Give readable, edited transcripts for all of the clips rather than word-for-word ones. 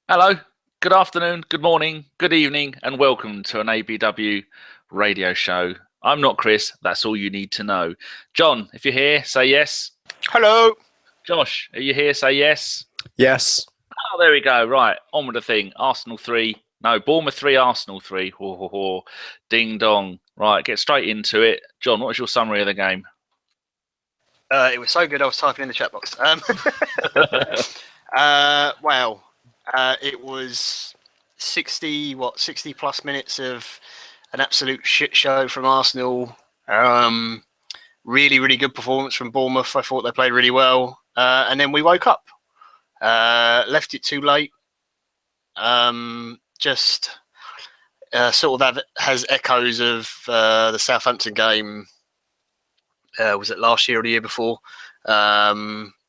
Hello, good afternoon, good morning, good evening, and welcome to an ABW radio show. I'm not Chris, that's all you need to know. John, if you're here, say yes. Hello. Josh, are you here? Say yes. Yes. Oh, there we go. Right, on with the thing. Arsenal 3. No, Bournemouth 3, Arsenal 3. Ho, ho, ho. Ding dong. Right, get straight into it. John, what was your summary of the game? It was so good I was typing in the chat box. Wow. It was 60 plus minutes of an absolute shit show from Arsenal. Really, really good performance from Bournemouth. I thought they played really well. And then we woke up. Left it too late. Just sort of has echoes of the Southampton game. Was it last year or the year before?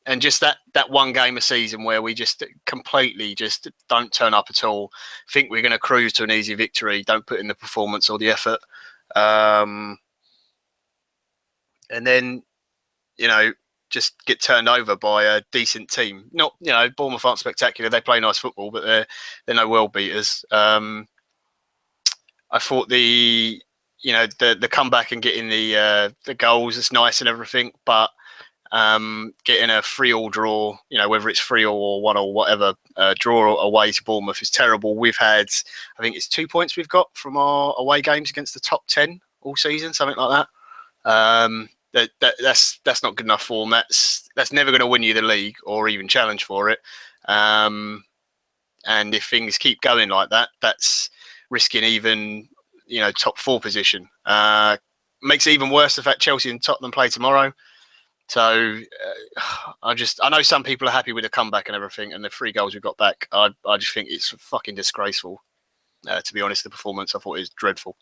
And just that one game a season where we just completely just don't turn up at all, think we're going to cruise to an easy victory, don't put in the performance or the effort. And then, just get turned over by a decent team. Not, Bournemouth aren't spectacular. They play nice football, but they're no world beaters. I thought the comeback and getting the goals is nice and everything, but getting a 3-3 draw, whether it's 3-3 or 1 or whatever, draw away to Bournemouth is terrible. We've had, I think it's 2 points we've got from our away games against the top 10 all season, something like that. That's not good enough form. That's never going to win you the league or even challenge for it. And if things keep going like that, that's risking even top 4 position. Makes it even worse the fact Chelsea and Tottenham play tomorrow. So I know some people are happy with the comeback and everything, and the 3 goals we got back. I just think it's fucking disgraceful. To be honest, the performance I thought is dreadful.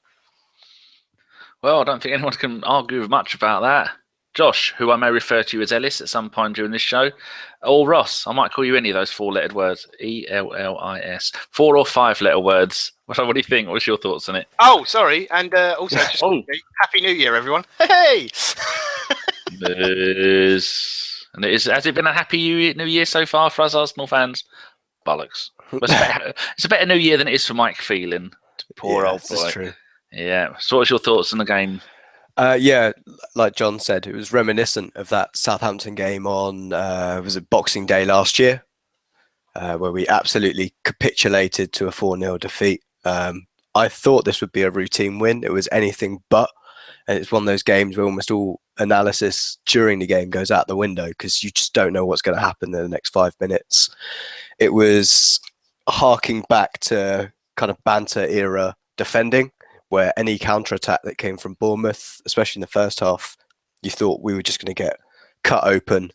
Well, I don't think anyone can argue much about that. Josh, who I may refer to you as Ellis at some point during this show, or Ross, I might call you any of those 4-lettered words. ELLIS. 4 or 5-letter words. What do you think? What's your thoughts on it? Oh, sorry. And also, just Happy New Year, everyone. Hey! And has it been a happy New Year so far for us Arsenal fans? Bollocks. It's a better New Year than it is for Mike Phelan. Poor old boy. That's true. Yeah. So what's your thoughts on the game? Like John said, it was reminiscent of that Southampton game on was it Boxing Day last year, where we absolutely capitulated to a 4-0 defeat. I thought this would be a routine win. It was anything but, and it's one of those games where almost all analysis during the game goes out the window because you just don't know what's going to happen in the next 5 minutes. It was harking back to kind of banter era defending, where any counter-attack that came from Bournemouth, especially in the first half, you thought we were just going to get cut open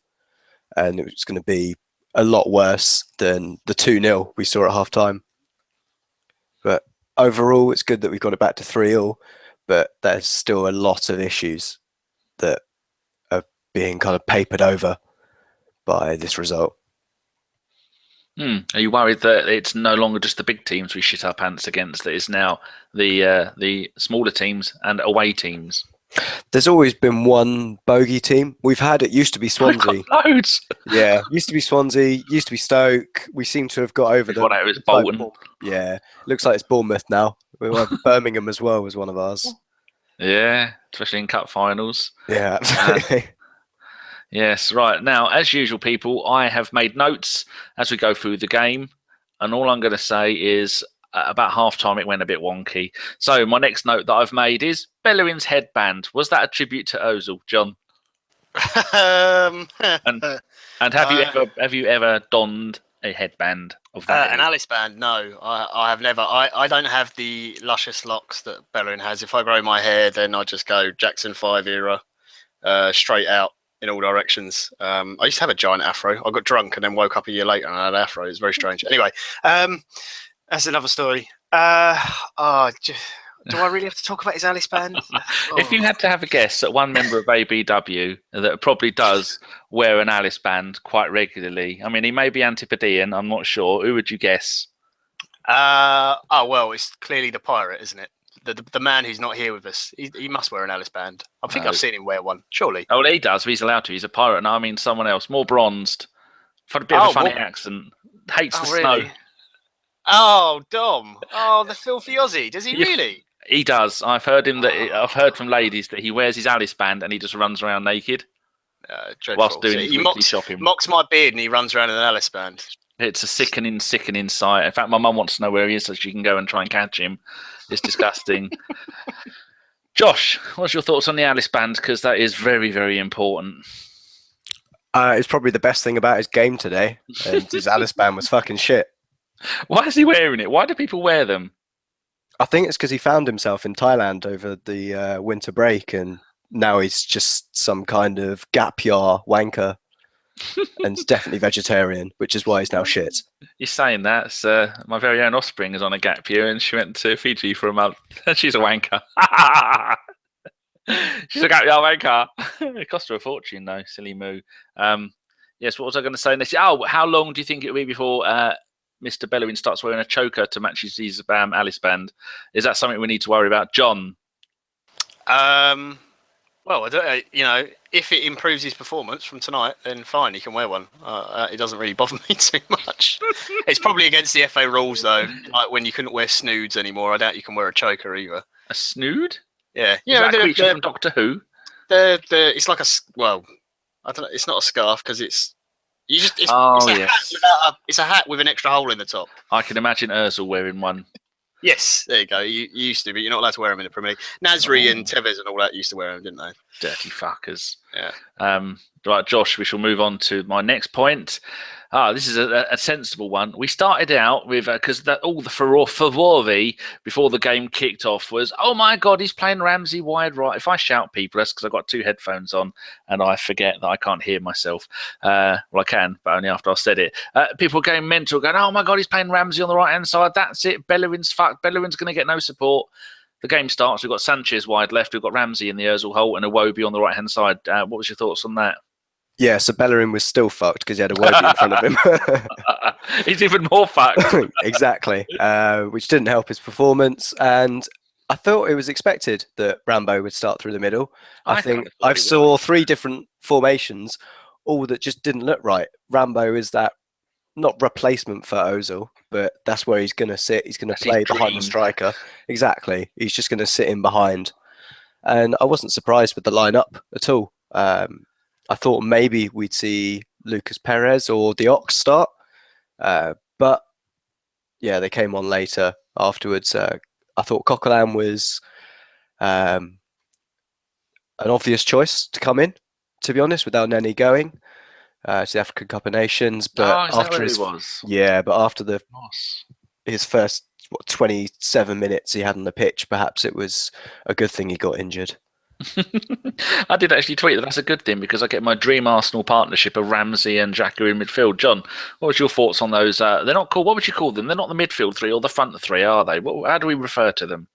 and it was going to be a lot worse than the 2-0 we saw at half-time. But overall, it's good that we got it back to 3-3, but there's still a lot of issues that are being kind of papered over by this result. Are you worried that it's no longer just the big teams we shit our pants against, that it's now the smaller teams and away teams? There's always been one bogey team. It used to be Swansea. Loads. Yeah, used to be Swansea, used to be Stoke. We seem to have got over them. It was Bolton. Yeah, looks like it's Bournemouth now. We were Birmingham as well was one of ours. Yeah, especially in cup finals. Yeah, absolutely. Yes, right. Now, as usual, people, I have made notes as we go through the game, and all I'm going to say is about half-time it went a bit wonky. So my next note that I've made is Bellerin's headband. Was that a tribute to Ozil, John? And have you ever donned a headband of that? An Alice band? No, I have never. I don't have the luscious locks that Bellerin has. If I grow my hair, then I just go Jackson 5 era, straight out in all directions. I used to have a giant afro. I got drunk and then woke up a year later and I had an afro. It was very strange. Anyway, that's another story. Do I really have to talk about his Alice band? If you had to have a guess at one member of ABW that probably does wear an Alice band quite regularly, I mean, he may be Antipodean, I'm not sure. Who would you guess? Well, it's clearly the pirate, isn't it? The man who's not here with us. He must wear an Alice band. I think I've seen him wear one, surely. Oh, well, he does. He's allowed to. He's a pirate. No, I mean someone else, more bronzed, for a bit of a funny accent. Hates the really? snow. Oh, Dom. Oh, the filthy Aussie. Does he You- really? He does. I've heard from ladies that he wears his Alice band and he just runs around naked whilst Dreadful. doing So his he weekly shopping. mocks my beard and he runs around in an Alice band. It's a sickening sight. In fact, my mum wants to know where he is so she can go and try and catch him. It's disgusting. Josh, what's your thoughts on the Alice band? Because that is very, very important. It's probably the best thing about his game today. And his Alice band was fucking shit. Why is he wearing it? Why do people wear them? I think it's because he found himself in Thailand over the winter break, and now he's just some kind of gap year wanker, and he's definitely vegetarian, which is why he's now shit. You're saying that. My very own offspring is on a gap year and she went to Fiji for a month. She's a wanker. She's a gap year wanker. It cost her a fortune, though. Silly moo. Yes, what was I going to say next? Oh, how long do you think it will be before Mr. Bellerin starts wearing a choker to match his Alice band? Is that something we need to worry about? John? Well, I don't, if it improves his performance from tonight, then fine, he can wear one. It doesn't really bother me too much. It's probably against the FA rules, though. Like when you couldn't wear snoods anymore, I doubt you can wear a choker either. A snood? Yeah. Is that a creature from Doctor Who? It's like I don't know. It's not a scarf because it's a hat with an extra hole in the top. I can imagine Ozil wearing one. Yes, there you go. You used to, but you're not allowed to wear them in the Premier League. Nasri and Tevez and all that used to wear them, didn't they? Dirty fuckers. Yeah. Right, Josh, we shall move on to my next point. This is a sensible one. We started out with, because all the furore before the game kicked off was, oh my God, he's playing Ramsey wide right. If I shout people, that's because I've got 2 headphones on and I forget that I can't hear myself. Well, I can, but only after I've said it. People are going mental, going, oh my God, he's playing Ramsey on the right-hand side. That's it. Bellerin's fucked. Bellerin's going to get no support. The game starts. We've got Sanchez wide left. We've got Ramsey in the Ozil hole and Iwobi on the right-hand side. What was your thoughts on that? Yeah, so Bellerin was still fucked because he had a Iwobi in front of him. He's even more fucked. Exactly, which didn't help his performance. And I thought it was expected that Rambo would start through the middle. I think I saw 3 different formations, all that just didn't look right. Rambo is that not replacement for Ozil, but that's where he's going to sit. He's going to play behind the striker. Exactly. He's just going to sit in behind. And I wasn't surprised with the lineup at all. I thought maybe we'd see Lucas Perez or the Ox start. But yeah, they came on later afterwards. I thought Coquelin was an obvious choice to come in, to be honest, without Nenny going to the African Cup of Nations. But after his first 27 minutes he had on the pitch, perhaps it was a good thing he got injured. I did actually tweet that's a good thing because I get my dream Arsenal partnership of Ramsey and Xhaka in midfield. John, what was your thoughts on those? They're not called. What would you call them? They're not the midfield 3 or the front 3, are they? How do we refer to them?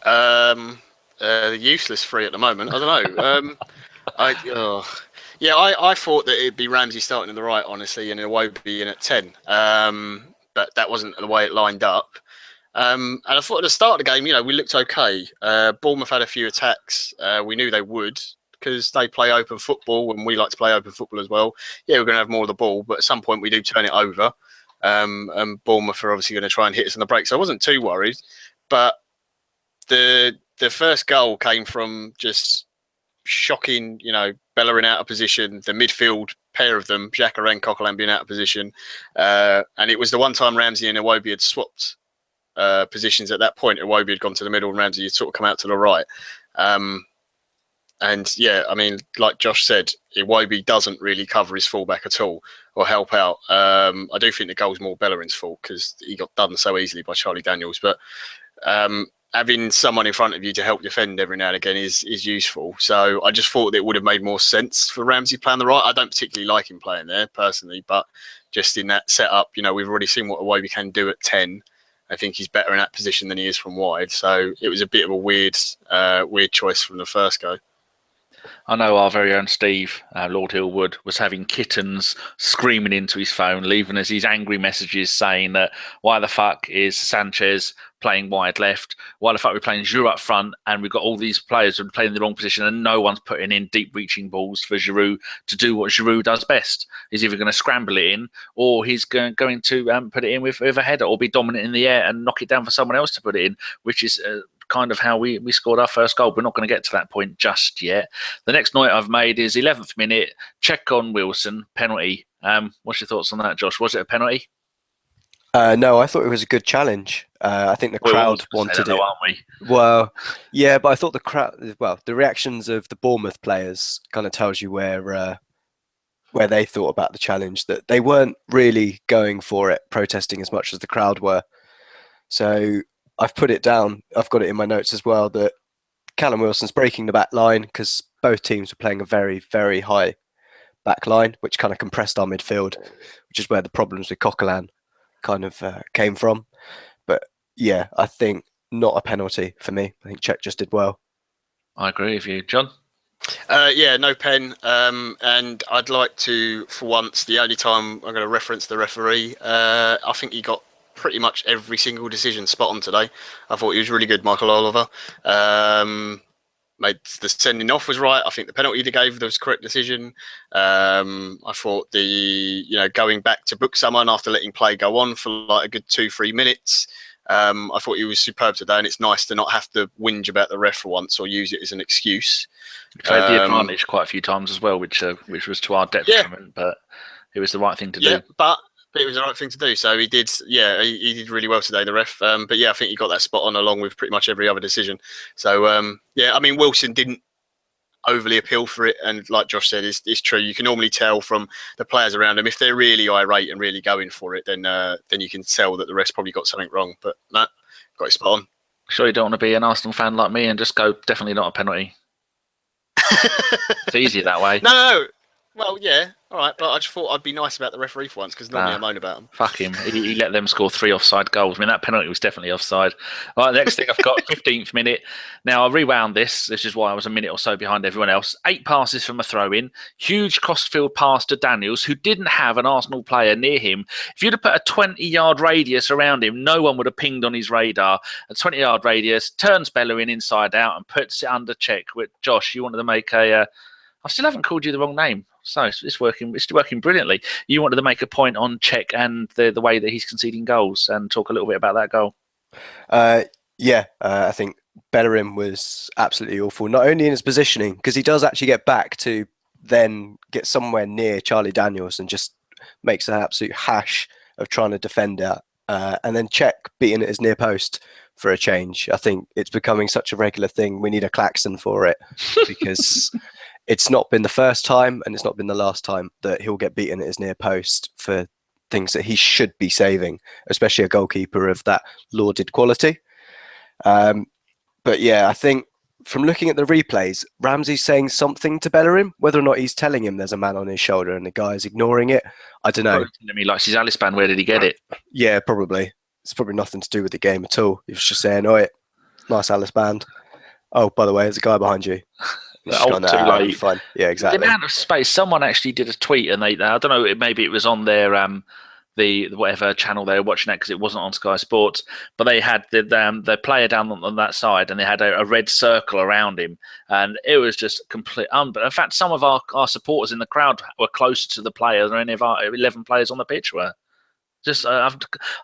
The useless 3 at the moment. I don't know. I thought that it'd be Ramsey starting on the right, honestly, and Iwobi in at 10. But that wasn't the way it lined up. And I thought at the start of the game, we looked okay. Bournemouth had a few attacks. We knew they would because they play open football and we like to play open football as well. Yeah, we're going to have more of the ball, but at some point we do turn it over. And Bournemouth are obviously going to try and hit us on the break. So I wasn't too worried. But the first goal came from just shocking, Bellerin out of position, the midfield pair of them, Xhaka and Coquelin being out of position. And it was the one time Ramsey and Iwobi had swapped positions at that point. Iwobi had gone to the middle and Ramsey had sort of come out to the right. And yeah, I mean, like Josh said, Iwobi doesn't really cover his fullback at all or help out. I do think the goal's more Bellerin's fault because he got done so easily by Charlie Daniels. But having someone in front of you to help defend every now and again is useful. So I just thought that it would have made more sense for Ramsey playing the right. I don't particularly like him playing there personally, but just in that setup, we've already seen what Iwobi can do at 10. I think he's better in that position than he is from wide. So it was a bit of a weird choice from the first go. I know our very own Steve, Lord Hillwood, was having kittens screaming into his phone, leaving us his angry messages saying that why the fuck is Sanchez playing wide left? Why the fuck are we playing Giroud up front? And we've got all these players who are playing in the wrong position and no one's putting in deep reaching balls for Giroud to do what Giroud does best. He's either going to scramble it in or he's going to put it in with a header or be dominant in the air and knock it down for someone else to put it in, which is kind of how we scored our first goal. We're not going to get to that point just yet. The next note I've made is 11th minute, check on Wilson, penalty. What's your thoughts on that, Josh? Was it a penalty? No, I thought it was a good challenge. I think the crowd wanted it. Aren't we? Well, yeah, but I thought the reactions of the Bournemouth players kind of tells you where they thought about the challenge, that they weren't really going for it, protesting as much as the crowd were. So I've put it down. I've got it in my notes as well that Callum Wilson's breaking the back line because both teams were playing a very, very high back line, which kind of compressed our midfield, which is where the problems with Coquelin kind of came from. But yeah, I think not a penalty for me. I think Czech just did well. I agree with you, John. Yeah, no pen. And I'd like to, for once, the only time I'm going to reference the referee, I think he got pretty much every single decision spot on today. I thought he was really good, Michael Oliver. Made the sending off was right. I think the penalty they gave was the correct decision. I thought going back to book someone after letting play go on for like a good 2-3 minutes. I thought he was superb today, and it's nice to not have to whinge about the ref for once or use it as an excuse. He played the advantage quite a few times as well, which was to our detriment, but it was the right thing to do. But it was the right thing to do. So he did, he did really well today, the ref. But yeah, I think he got that spot on along with pretty much every other decision. So I mean, Wilson didn't overly appeal for it, and like Josh said, it's true. You can normally tell from the players around him if they're really irate and really going for it. Then you can tell that the rest probably got something wrong. But no, got it spot on. Sure, you don't want to be an Arsenal fan like me and just go definitely not a penalty. It's easier that way. No. Well, yeah, all right, but I just thought I'd be nice about the referee for once because normally I moan about him. Fuck him. He let them score 3 offside goals. I mean, that penalty was definitely offside. All right, next thing I've got, 15th minute. Now, I rewound this. This is why I was a minute or so behind everyone else. 8 passes from a throw-in. Huge crossfield pass to Daniels, who didn't have an Arsenal player near him. If you'd have put a 20-yard radius around him, no one would have pinged on his radar. A 20-yard radius, turns Bellerin inside out and puts it under check. With Josh, you wanted to make a... I still haven't called you the wrong name. So it's working brilliantly. You wanted to make a point on Czech and the way that he's conceding goals and talk a little bit about that goal. I think Bellerin was absolutely awful, not only in his positioning, because he does actually get back to then get somewhere near Charlie Daniels and just makes an absolute hash of trying to defend it. And then Czech beating at his near post for a change. I think it's becoming such a regular thing. We need a klaxon for it because... It's not been the first time and it's not been the last time that he'll get beaten at his near post for things that he should be saving, especially a goalkeeper of that lauded quality. But yeah, I think from looking at the replays, Ramsey's saying something to Bellerin, whether or not he's telling him there's a man on his shoulder and the guy's ignoring it. I don't know. He likes his Alice band. Where did he get it? Yeah, probably. It's probably nothing to do with the game at all. He was just saying, oh, nice Alice band. Oh, by the way, there's a guy behind you. Too late. Fun. Yeah, exactly. The amount of space. Someone actually did a tweet, and I don't know. Maybe it was on their the whatever channel they were watching that because it wasn't on Sky Sports. But they had the player down on that side, and they had a red circle around him, and it was just complete. But in fact, some of our supporters in the crowd were closer to the player than any of our 11 players on the pitch were. Just I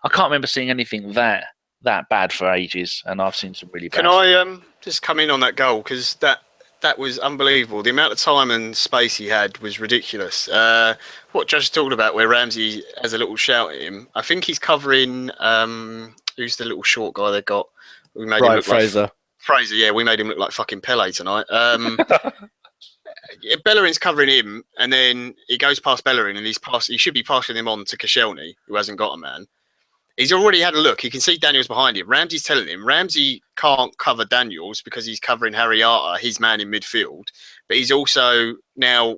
can't remember seeing anything that bad for ages, and I've seen some really bad. Can I just come in on that goal because that was unbelievable. The amount of time and space he had was ridiculous. What Judge talked about, where Ramsey has a little shout at him. I think he's covering who's the little short guy they got. We made him look Fraser. Fraser, yeah, we made him look like fucking Pele tonight. Bellerin's covering him, and then he goes past Bellerin, and he should be passing him on to Koscielny, who hasn't got a man. He's already had a look. He can see Daniels behind him. Ramsey's telling him. Ramsey can't cover Daniels because he's covering Harriata, his man in midfield. But he's also now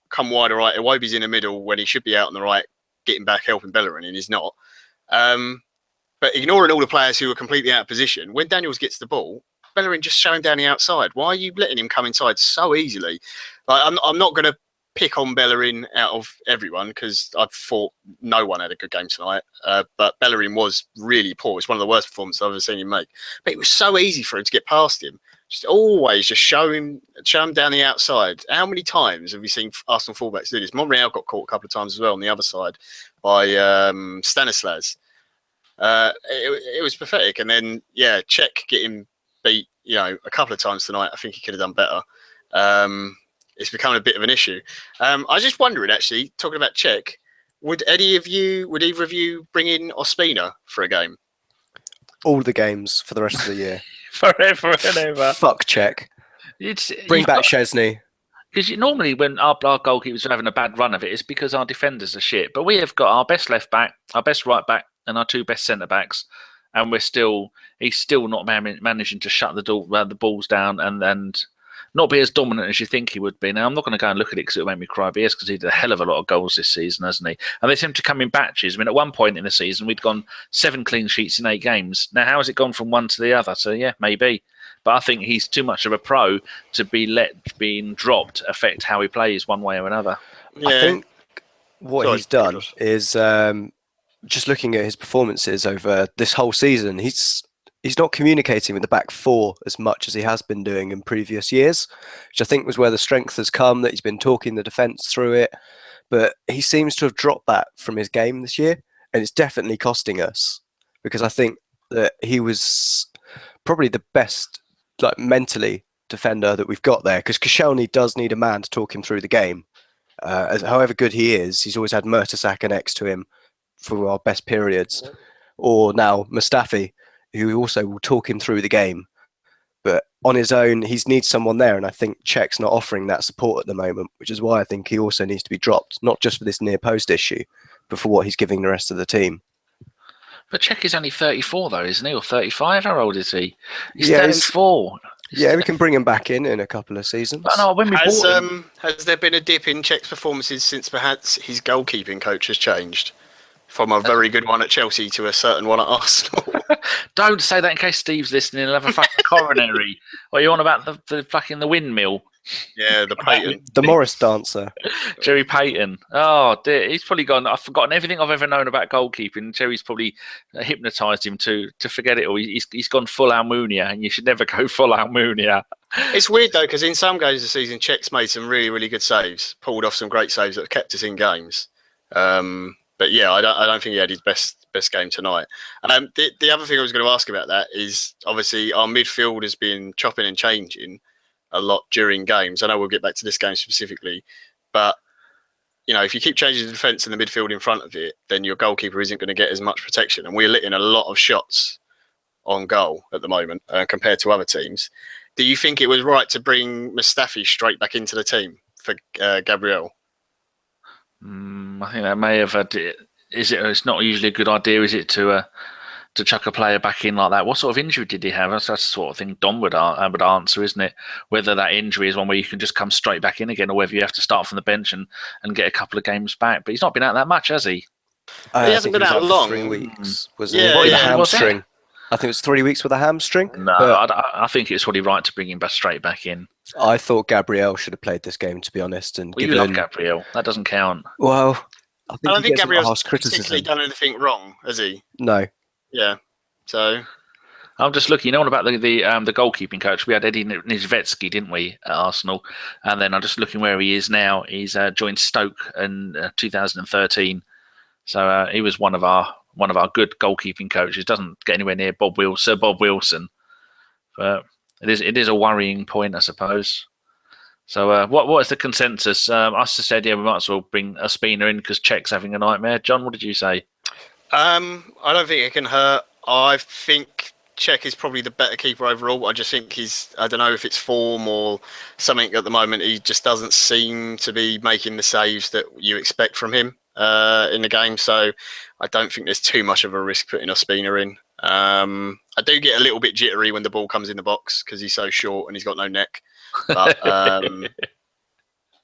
come wider right. Iwobi's in the middle when he should be out on the right, getting back, helping Bellerin, and he's not. But ignoring all the players who are completely out of position, when Daniels gets the ball, Bellerin just show him down the outside? Why are you letting him come inside so easily? Like, I'm not going to pick on Bellerin out of everyone because I thought no one had a good game tonight. But Bellerin was really poor. It's one of the worst performances I've ever seen him make. But it was so easy for him to get past him. Just always just show him down the outside. How many times have you seen Arsenal fullbacks do this? Monreal got caught a couple of times as well on the other side by Stanislas. It was pathetic. And then, Cech getting beat, a couple of times tonight. I think he could have done better. It's become a bit of an issue. I was just wondering, actually, talking about Cech, would either of you bring in Ospina for a game? All the games for the rest of the year. Forever and ever. Fuck Cech. Bring back Szczesny. Because normally when our goalkeepers are having a bad run of it, it's because our defenders are shit. But we have got our best left back, our best right back, and our two best centre backs, and he's still not managing to shut the balls down and not be as dominant as you think he would be. Now, I'm not going to go and look at it because it'll make me cry, but yes, because he did a hell of a lot of goals this season, hasn't he? And they seem to come in batches. I mean, at one point in the season, we'd gone 7 clean sheets in 8 games. Now, how has it gone from one to the other? So, yeah, maybe. But I think he's too much of a pro to be being dropped affect how he plays one way or another. Yeah. I think what he's done is just looking at his performances over this whole season, he's not communicating with the back four as much as he has been doing in previous years, which I think was where the strength has come, that he's been talking the defence through it. But he seems to have dropped that from his game this year, and it's definitely costing us, because I think that he was probably the best mentally defender that we've got there, because Koscielny does need a man to talk him through the game. However good he is, he's always had Mertesacker next to him for our best periods, or now Mustafi, who also will talk him through the game. But on his own, he needs someone there, and I think Cech's not offering that support at the moment, which is why I think he also needs to be dropped, not just for this near post issue, but for what he's giving the rest of the team. But Cech is only 34 though, isn't he? Or 35? How old is he? He's 34. We can bring him back in a couple of seasons. But no, when we bought him, has there been a dip in Cech's performances since perhaps his goalkeeping coach has changed? From a very good one at Chelsea to a certain one at Arsenal. Don't say that in case Steve's listening. He'll have a fucking coronary. What are you on about the windmill? Yeah, the Payton. The Morris dancer. Jerry Payton. Oh, dear. He's probably gone. I've forgotten everything I've ever known about goalkeeping. Jerry's probably hypnotised him to forget it all. He's gone full Almunia, and you should never go full Almunia. It's weird, though, because in some games this season, Cech's made some really, really good saves. Pulled off some great saves that have kept us in games. But yeah, I don't think he had his best game tonight. The other thing I was going to ask about that is obviously our midfield has been chopping and changing a lot during games. I know we'll get back to this game specifically, but if you keep changing the defence and the midfield in front of it, then your goalkeeper isn't going to get as much protection. And we're letting a lot of shots on goal at the moment compared to other teams. Do you think it was right to bring Mustafi straight back into the team for Gabriel? I think that may have. It's not usually a good idea, is it, to chuck a player back in like that? What sort of injury did he have? That's the sort of thing Don would answer, isn't it? Whether that injury is one where you can just come straight back in again, or whether you have to start from the bench and get a couple of games back. But he's not been out that much, has he? He hasn't been out long. 3 weeks, wasn't it? With a hamstring. I think it was 3 weeks with a hamstring. No, I think it's probably right to bring him straight back in. I thought Gabriel should have played this game, to be honest. And you love Gabriel. That doesn't count. Well, I don't think Gabriel's particularly done anything wrong, has he? No. Yeah. So I'm just looking on about the goalkeeping coach. We had Eddie Nizvetsky, didn't we, at Arsenal? And then I'm just looking where he is now. He's joined Stoke in 2013. So he was one of our good goalkeeping coaches. Doesn't get anywhere near Sir Bob Wilson. But it is a worrying point, I suppose. So what is the consensus? I said, we might as well bring Ospina in because Cech's having a nightmare. John, what did you say? I don't think it can hurt. I think Cech is probably the better keeper overall. I just think I don't know if it's form or something at the moment. He just doesn't seem to be making the saves that you expect from him in the game. So I don't think there's too much of a risk putting Ospina in. I do get a little bit jittery when the ball comes in the box because he's so short and he's got no neck. But I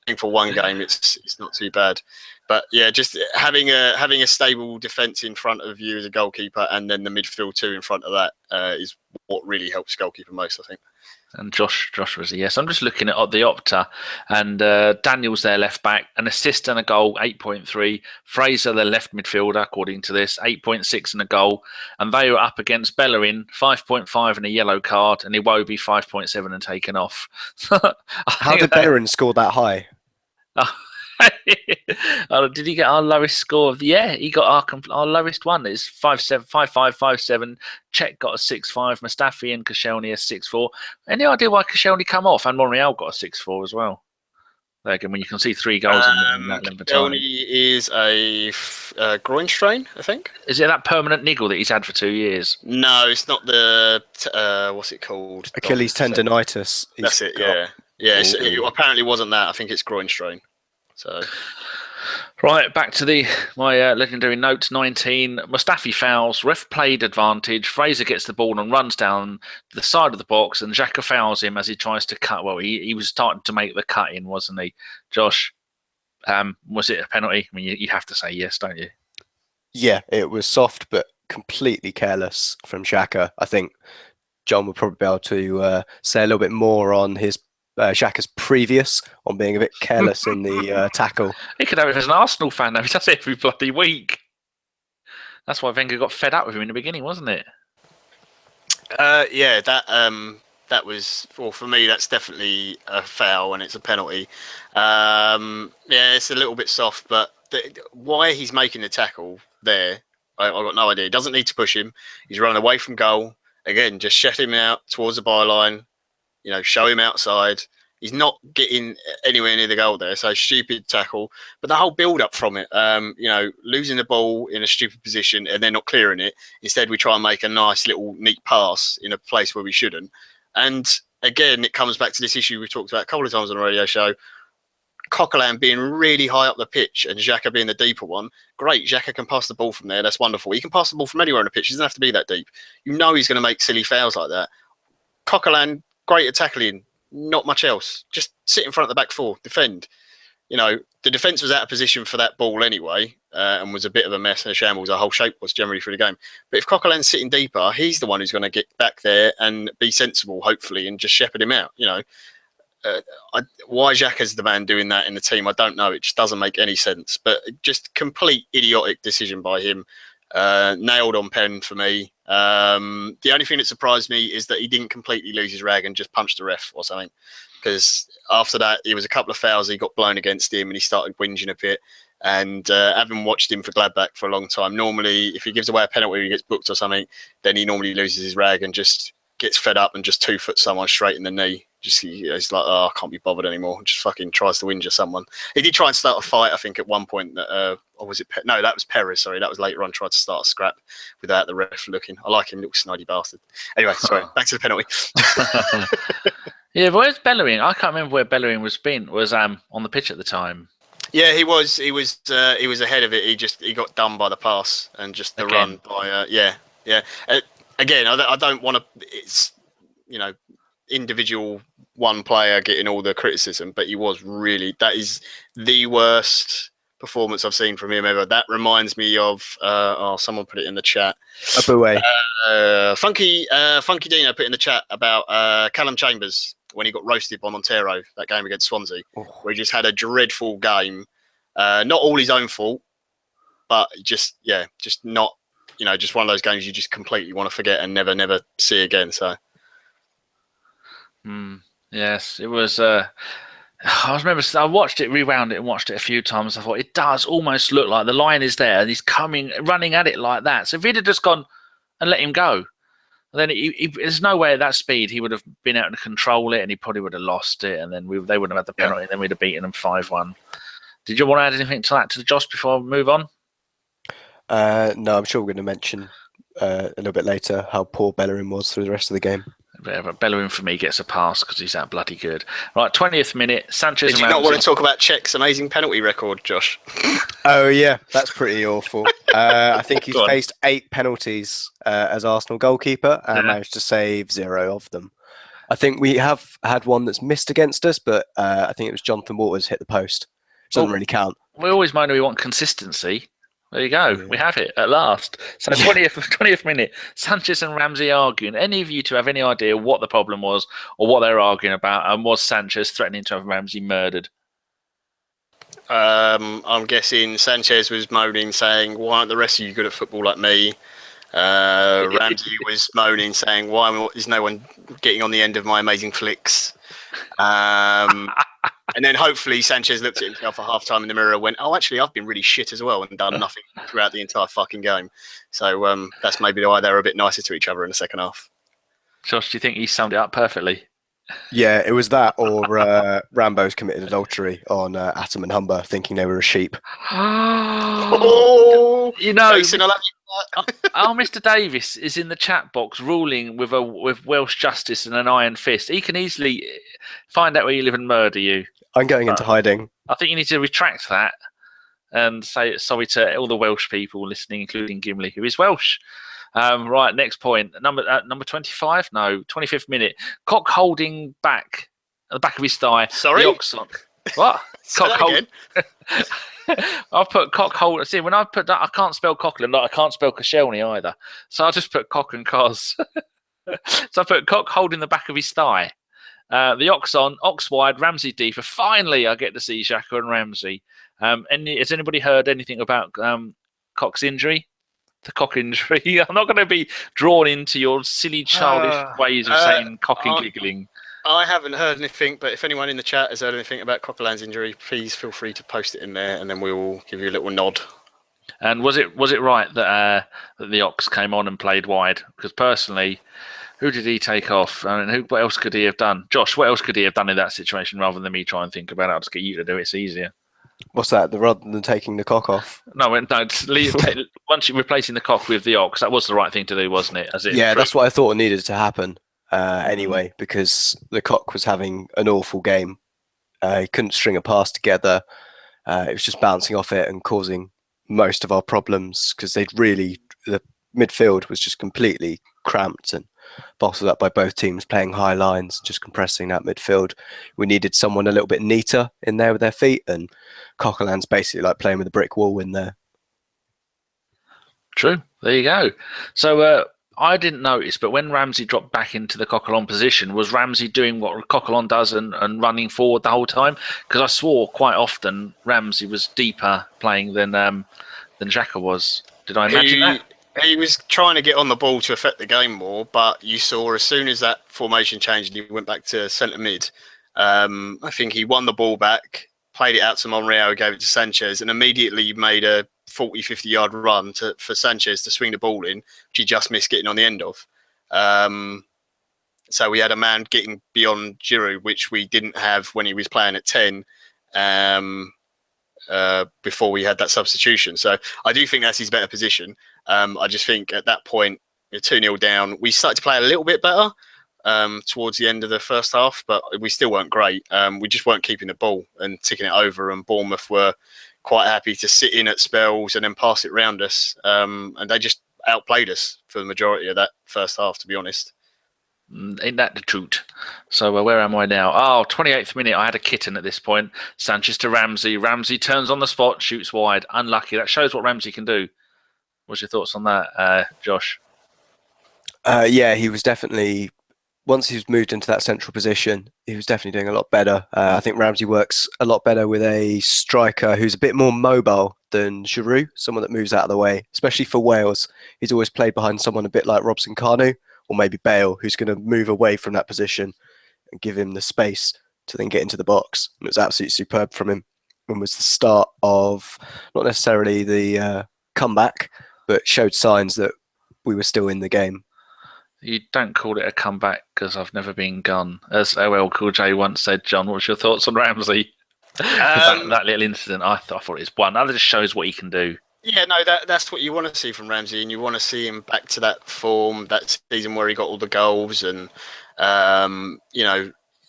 think for one game, it's not too bad. But yeah, just having a stable defence in front of you as a goalkeeper, and then the midfield two in front of that is what really helps goalkeeper most, I think. And Josh was a yes. I'm just looking at the Opta, and Daniel's their left back, an assist and a goal, 8.3. Fraser, the left midfielder, according to this, 8.6 and a goal. And they were up against Bellerin, 5.5 and a yellow card, and Iwobi, 5.7 and taken off. How did Bellerin score that high? Did he get our lowest score of the year? He got our lowest one. It's 5.7, 5.5, 5.7. Czech got a 6.5. Mustafi and Koscielny a 6.4. Any idea why Koscielny come off? And Monreal got a 6.4 as well. There again, when you can see 3 goals in that length of time. Koscielny is a groin strain, I think. Is it that permanent niggle that he's had for 2 years? No, it's not the what's it called? Achilles tendonitis. That's it. Yeah, yeah. It apparently wasn't that. I think it's groin strain. So, right, back to my legendary notes. 19, Mustafi fouls, ref played advantage. Fraser gets the ball and runs down the side of the box, and Xhaka fouls him as he tries to cut. Well, he was starting to make the cut in, wasn't he? Josh, was it a penalty? I mean, you have to say yes, don't you? Yeah, it was soft but completely careless from Xhaka. I think John would probably be able to say a little bit more on his Xhaka's previous on being a bit careless in the tackle. He could have it as an Arsenal fan, though. He does it every bloody week. That's why Wenger got fed up with him in the beginning, wasn't it? Yeah, that was, well, for me, that's definitely a foul and it's a penalty. Yeah, it's a little bit soft, but why he's making the tackle there, I've got no idea. He doesn't need to push him. He's running away from goal. Again, just shut him out towards the byline. Show him outside. He's not getting anywhere near the goal there, so stupid tackle. But the whole build-up from it, losing the ball in a stupid position and then not clearing it. Instead, we try and make a nice little neat pass in a place where we shouldn't. And again, it comes back to this issue we've talked about a couple of times on the radio show. Coquelin being really high up the pitch and Xhaka being the deeper one. Great, Xhaka can pass the ball from there. That's wonderful. He can pass the ball from anywhere on the pitch. He doesn't have to be that deep. He's going to make silly fouls like that. Coquelin, great at tackling, not much else. Just sit in front of the back four, defend. The defence was out of position for that ball anyway, and was a bit of a mess and a shambles. Our whole shape was generally through the game. But if Coquelin's sitting deeper, he's the one who's going to get back there and be sensible, hopefully, and just shepherd him out. Why Xhaka's the man doing that in the team, I don't know. It just doesn't make any sense. But just complete idiotic decision by him. Nailed on pen for me. The only thing that surprised me is that he didn't completely lose his rag and just punched the ref or something, because after that there was a couple of fouls he got blown against him and he started whinging a bit. And having watched him for Gladbach for a long time, normally if he gives away a penalty or he gets booked or something, then he normally loses his rag and just gets fed up and just 2-foot someone straight in the knee. He's like, I can't be bothered anymore. Just fucking tries to injure someone. He did try and start a fight, I think, at one point. That or was it? No, that was Perez. Sorry, that was later on. Tried to start a scrap without the ref looking. I like him, little snidey bastard. Anyway, sorry. Back to the penalty. Yeah, but where's Bellerin? I can't remember where Bellerin was on the pitch at the time. Yeah, he was ahead of it. He got done by the pass and just the run by. Yeah. Again, I don't want to. It's individual one player getting all the criticism, but he was really, that is the worst performance I've seen from him ever. That reminds me of someone put it in the chat. Aboué. Funky Dino put in the chat about Callum Chambers when he got roasted by Montero, that game against Swansea, where he just had a dreadful game. Not all his own fault, but just not, just one of those games you just completely want to forget and never see again. So. Yes, it was. I remember I watched it, rewound it, and watched it a few times. I thought it does almost look like the line is there, and he's running at it like that. So if he'd have just gone and let him go, then there's no way at that speed he would have been able to control it, and he probably would have lost it, and then they wouldn't have had the penalty, and then we'd have beaten them 5-1. Did you want to add anything to that, to Josh, before we move on? No, I'm sure we're going to mention a little bit later how poor Bellerin was through the rest of the game. Bellerin for me gets a pass because he's that bloody good. Right, 20th minute, Sanchez. Did you not want to talk about Czech's amazing penalty record, Josh? Oh yeah, that's pretty awful. I think he's faced 8 penalties as Arsenal goalkeeper and managed to save 0 of them. I think we have had one that's missed against us, but I think it was Jonathan Waters hit the post. doesn't really count. We always moan we want consistency. There you go. Yeah. We have it at last. So 20th minute, Sanchez and Ramsey arguing. Any of you two have any idea what the problem was or what they're arguing about? And was Sanchez threatening to have Ramsey murdered? I'm guessing Sanchez was moaning, saying, "Why aren't the rest of you good at football like me?" Ramsey was moaning, saying, "Why is no one getting on the end of my amazing flicks?" And then hopefully Sanchez looked at himself at half-time in the mirror and went, "Oh, actually, I've been really shit as well and done nothing throughout the entire fucking game." So that's maybe why they were a bit nicer to each other in the second half. Josh, do you think he summed it up perfectly? Yeah, it was that or Rambo's committed adultery on Atom and Humber, thinking they were a sheep. Oh, you know, Jason, I love you. Mr. Davis is in the chat box ruling with Welsh justice and an iron fist. He can easily find out where you live and murder you. I'm going into hiding. I think you need to retract that and say sorry to all the Welsh people listening, including Gimli, who is Welsh. Right, next point. Number 25? No, 25th minute. Cock holding back at the back of his thigh. Sorry? The Oxon. What? Say that again. I've put cock hold. See, when I put that, I can't spell Cochran. Like I can't spell Koscielny either. So I just put cock and cos. So I put cock holding the back of his thigh. The ox on, ox wide, Ramsey deeper. Finally, I get to see Xhaka and Ramsey. Has anybody heard anything about Cock's injury? The cock injury. I'm not going to be drawn into your silly, childish ways of saying cock and giggling. I haven't heard anything, but if anyone in the chat has heard anything about Coquelin's injury, please feel free to post it in there, and then we will give you a little nod. And was it right that the Ox came on and played wide? Because personally, who did he take off? I mean, what else could he have done? Josh, what else could he have done in that situation rather than me try and think about it? I'll just get you to do it. It's easier. What's that? Rather than taking the cock off? No. Once you're replacing the cock with the Ox, that was the right thing to do, wasn't it? That's what I thought needed to happen. Anyway, because the cock was having an awful game. He couldn't string a pass together. It was just bouncing off it and causing most of our problems because the midfield was just completely cramped and bottled up by both teams playing high lines, just compressing that midfield. We needed someone a little bit neater in there with their feet, and Coquelin's basically like playing with a brick wall in there. True. There you go. So I didn't notice, but when Ramsey dropped back into the Coquelin position, was Ramsey doing what Coquelin does and running forward the whole time? Because I swore quite often Ramsey was deeper playing than Xhaka was. Did I imagine that? He was trying to get on the ball to affect the game more, but you saw as soon as that formation changed and he went back to centre mid, I think he won the ball back, played it out to Monreal, gave it to Sanchez, and immediately made a 40, 50-yard run for Sanchez to swing the ball in, which he just missed getting on the end of. So we had a man getting beyond Giroud, which we didn't have when he was playing at 10 before we had that substitution. So I do think that's his better position. I just think at that point, we're 2-0 down. We started to play a little bit better towards the end of the first half, but we still weren't great. We just weren't keeping the ball and ticking it over, and Bournemouth were quite happy to sit in at spells and then pass it round us. And they just outplayed us for the majority of that first half, to be honest. Ain't that the truth? So where am I now? 28th minute. I had a kitten at this point. Sanchez to Ramsey. Ramsey turns on the spot, shoots wide. Unlucky. That shows what Ramsey can do. What's your thoughts on that, Josh? Yeah, he was definitely, once he was moved into that central position, he was definitely doing a lot better. I think Ramsey works a lot better with a striker who's a bit more mobile than Giroud, someone that moves out of the way, especially for Wales. He's always played behind someone a bit like Robson Kanu or maybe Bale, who's going to move away from that position and give him the space to then get into the box. And it was absolutely superb from him. And was the start of not necessarily the comeback, but showed signs that we were still in the game. You don't call it a comeback because I've never been gone. As OL Cool J once said, John, what's your thoughts on Ramsey? That little incident, I thought it was one. That just shows what he can do. Yeah, no, that's what you want to see from Ramsey, and you want to see him back to that form, that season where he got all the goals. And,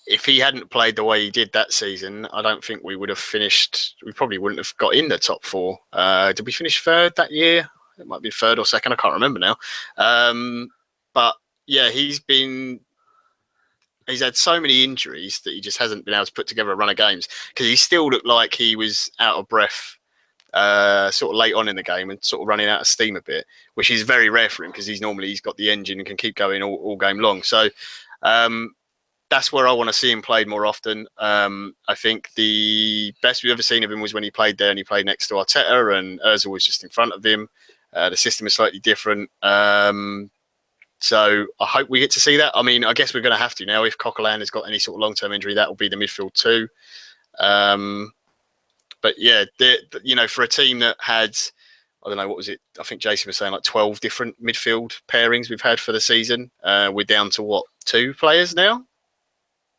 if he hadn't played the way he did that season, I don't think we would have finished. We probably wouldn't have got in the top four. Did we finish third that year? It might be third or second. I can't remember now. But yeah, he's been he's had so many injuries that he just hasn't been able to put together a run of games, because he still looked like he was out of breath sort of late on in the game and sort of running out of steam a bit, which is very rare for him because he's got the engine and can keep going all game long. So that's where I want to see him played more often. I think the best we've ever seen of him was when he played there and he played next to Arteta and Ozil was just in front of him. The system is slightly different. So I hope we get to see that. I mean, I guess we're going to have to now. If Coquelin has got any sort of long-term injury, that will be the midfield too. But yeah, for a team that had, I don't know, what was it? I think Jason was saying like 12 different midfield pairings we've had for the season. We're down to what, 2 players now?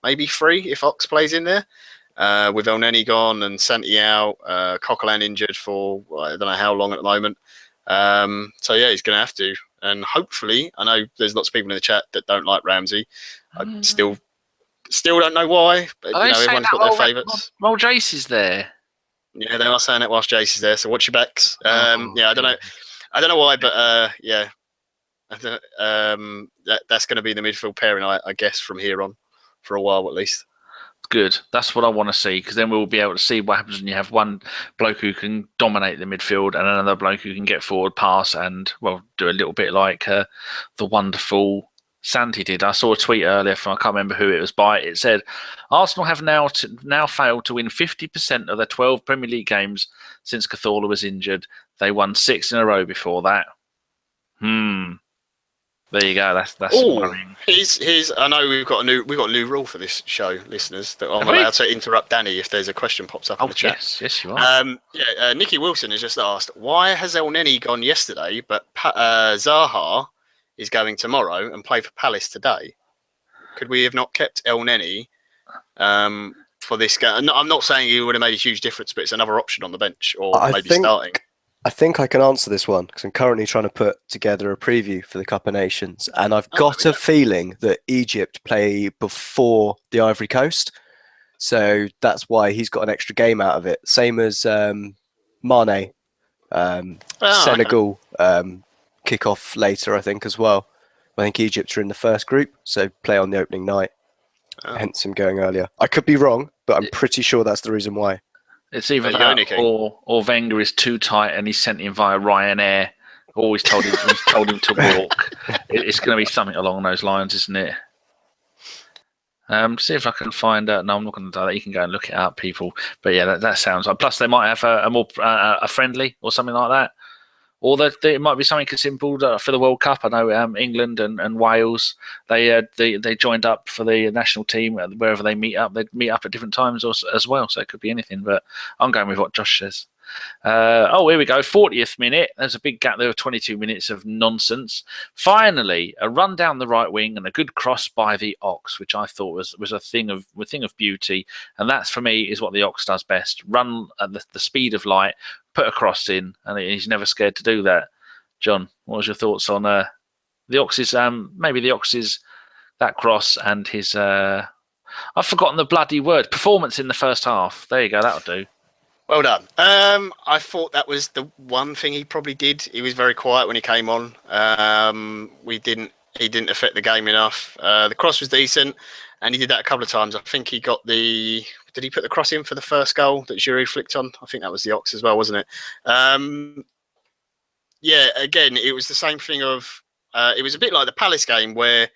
Maybe 3 if Ox plays in there. With El Neni gone and Santi out, Coquelin injured for I don't know how long at the moment. So yeah, he's going to have to. And hopefully, I know there's lots of people in the chat that don't like Ramsey. I still don't know why, but everyone's got their favourites. Well, Jace is there. Yeah, they are saying that whilst Jace is there, so watch your backs. I don't know why, but yeah, that's going to be the midfield pairing, I guess, from here on for a while at least. Good. That's what I want to see, because then we'll be able to see what happens when you have one bloke who can dominate the midfield and another bloke who can get forward, pass, and do a little bit like the wonderful Santi did. I saw a tweet earlier from, I can't remember who it was by. It said, Arsenal have now failed to win 50% of their 12 Premier League games since Cazorla was injured. They won 6 in a row before that. There you go. That's worrying. Here's. I know we've got a new rule for this show, listeners, that I'm allowed to interrupt Danny if there's a question pops up in the chat. Yes, you are. Nikki Wilson has just asked, why has El Neni gone yesterday, but Zaha is going tomorrow and play for Palace today? Could we have not kept El Neni for this game? I'm not saying he would have made a huge difference, but it's another option on the bench or starting. I think I can answer this one because I'm currently trying to put together a preview for the Cup of Nations, and I've got a feeling that Egypt play before the Ivory Coast, so that's why he's got an extra game out of it. Same as Mane, Senegal kick off later, I think, as well. I think Egypt are in the first group, so play on the opening night. Hence him going earlier. I could be wrong, but I'm pretty sure that's the reason why. It's either that or Wenger is too tight and he's sent him via Ryanair. Always told him to walk. It's going to be something along those lines, isn't it? See if I can find out. No, I'm not going to do that. You can go and look it up, people. But yeah, that sounds like. Plus, they might have a more a friendly or something like that. Or it might be something simple for the World Cup. I know England and Wales, they joined up for the national team. Wherever they meet up, they meet up at different times as well. So it could be anything. But I'm going with what Josh says. Here we go. 40th minute. There's a big gap there of 22 minutes of nonsense. Finally, a run down the right wing and a good cross by the Ox, which I thought was a thing of beauty. And that's, for me, is what the Ox does best. Run at the speed of light, put a cross in, and he's never scared to do that. John, what was your thoughts on the Ox's? Maybe the Ox's that cross and his. I've forgotten the bloody word. Performance in the first half. There you go. That'll do. Well done. I thought that was the one thing he probably did. He was very quiet when he came on. He didn't affect the game enough. The cross was decent, and he did that a couple of times. I think he got did he put the cross in for the first goal that Giroud flicked on? I think that was the Ox as well, wasn't it? Yeah, again, it was the same thing of, it was a bit like the Palace game where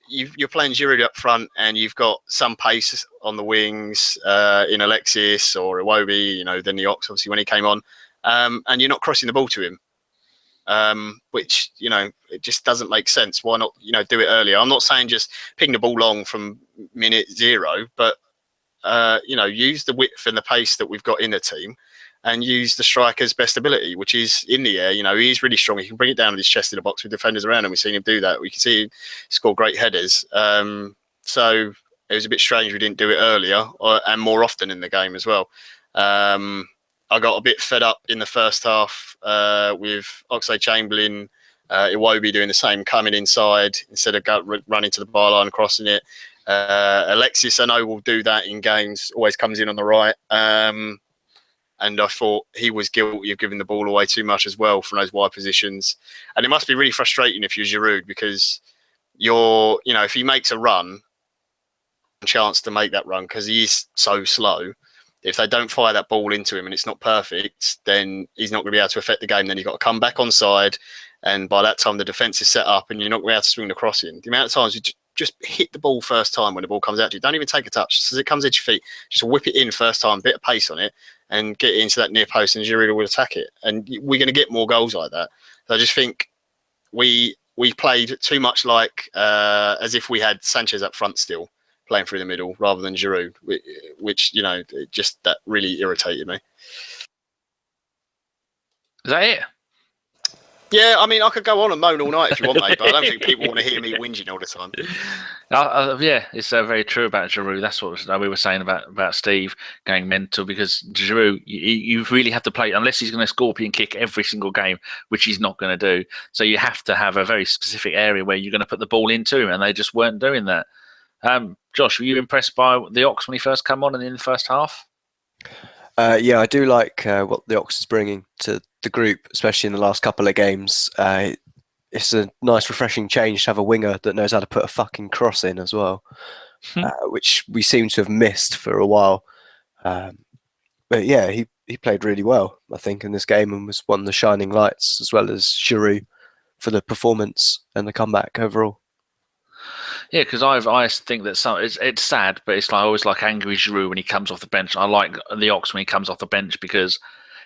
you're playing Giroud up front and you've got some pace on the wings in Alexis or Iwobi, then the Ox, obviously, when he came on, and you're not crossing the ball to him, which, it just doesn't make sense. Why not, do it earlier? I'm not saying just ping the ball long from minute 0, but, use the width and the pace that we've got in the team and use the striker's best ability, which is in the air. He's really strong. He can bring it down with his chest in the box with defenders around him. We've seen him do that. We can see him score great headers. So it was a bit strange we didn't do it earlier and more often in the game as well. I got a bit fed up in the first half with Oxlade-Chamberlain, Iwobi doing the same, coming inside instead of running to the byline and crossing it. Alexis, I know, will do that in games, always comes in on the right. And I thought he was guilty of giving the ball away too much as well from those wide positions. And it must be really frustrating if you're Giroud, because if he makes a run chance to make that run because he is so slow. If they don't fire that ball into him and it's not perfect, then he's not going to be able to affect the game. Then you've got to come back on side, and by that time the defence is set up and you're not going to be able to swing the cross in. The amount of times you just hit the ball first time when the ball comes out to you, don't even take a touch. Just as it comes at your feet, just whip it in first time, bit of pace on it, and get it into that near post, and Giroud will attack it. And we're going to get more goals like that. So I just think we played too much like as if we had Sanchez up front still, playing through the middle rather than Giroud, which just that really irritated me. Is that it? Yeah, I mean, I could go on and moan all night if you want, mate, but I don't think people want to hear me whinging all the time. Yeah, it's very true about Giroud. That's what we were saying about Steve going mental, because Giroud, you really have to play, unless he's going to scorpion kick every single game, which he's not going to do. So you have to have a very specific area where you're going to put the ball into him, and they just weren't doing that. Josh, were you impressed by the Ox when he first came on and in the first half? Yeah, I do like what the Ox is bringing to the group, especially in the last couple of games. It's a nice, refreshing change to have a winger that knows how to put a fucking cross in as well, which we seem to have missed for a while. But yeah, he played really well, I think, in this game, and was one of the shining lights, as well as Giroud, for the performance and the comeback overall. Yeah, because I think that it's sad, but it's like I always like angry Giroud when he comes off the bench. I like the Ox when he comes off the bench because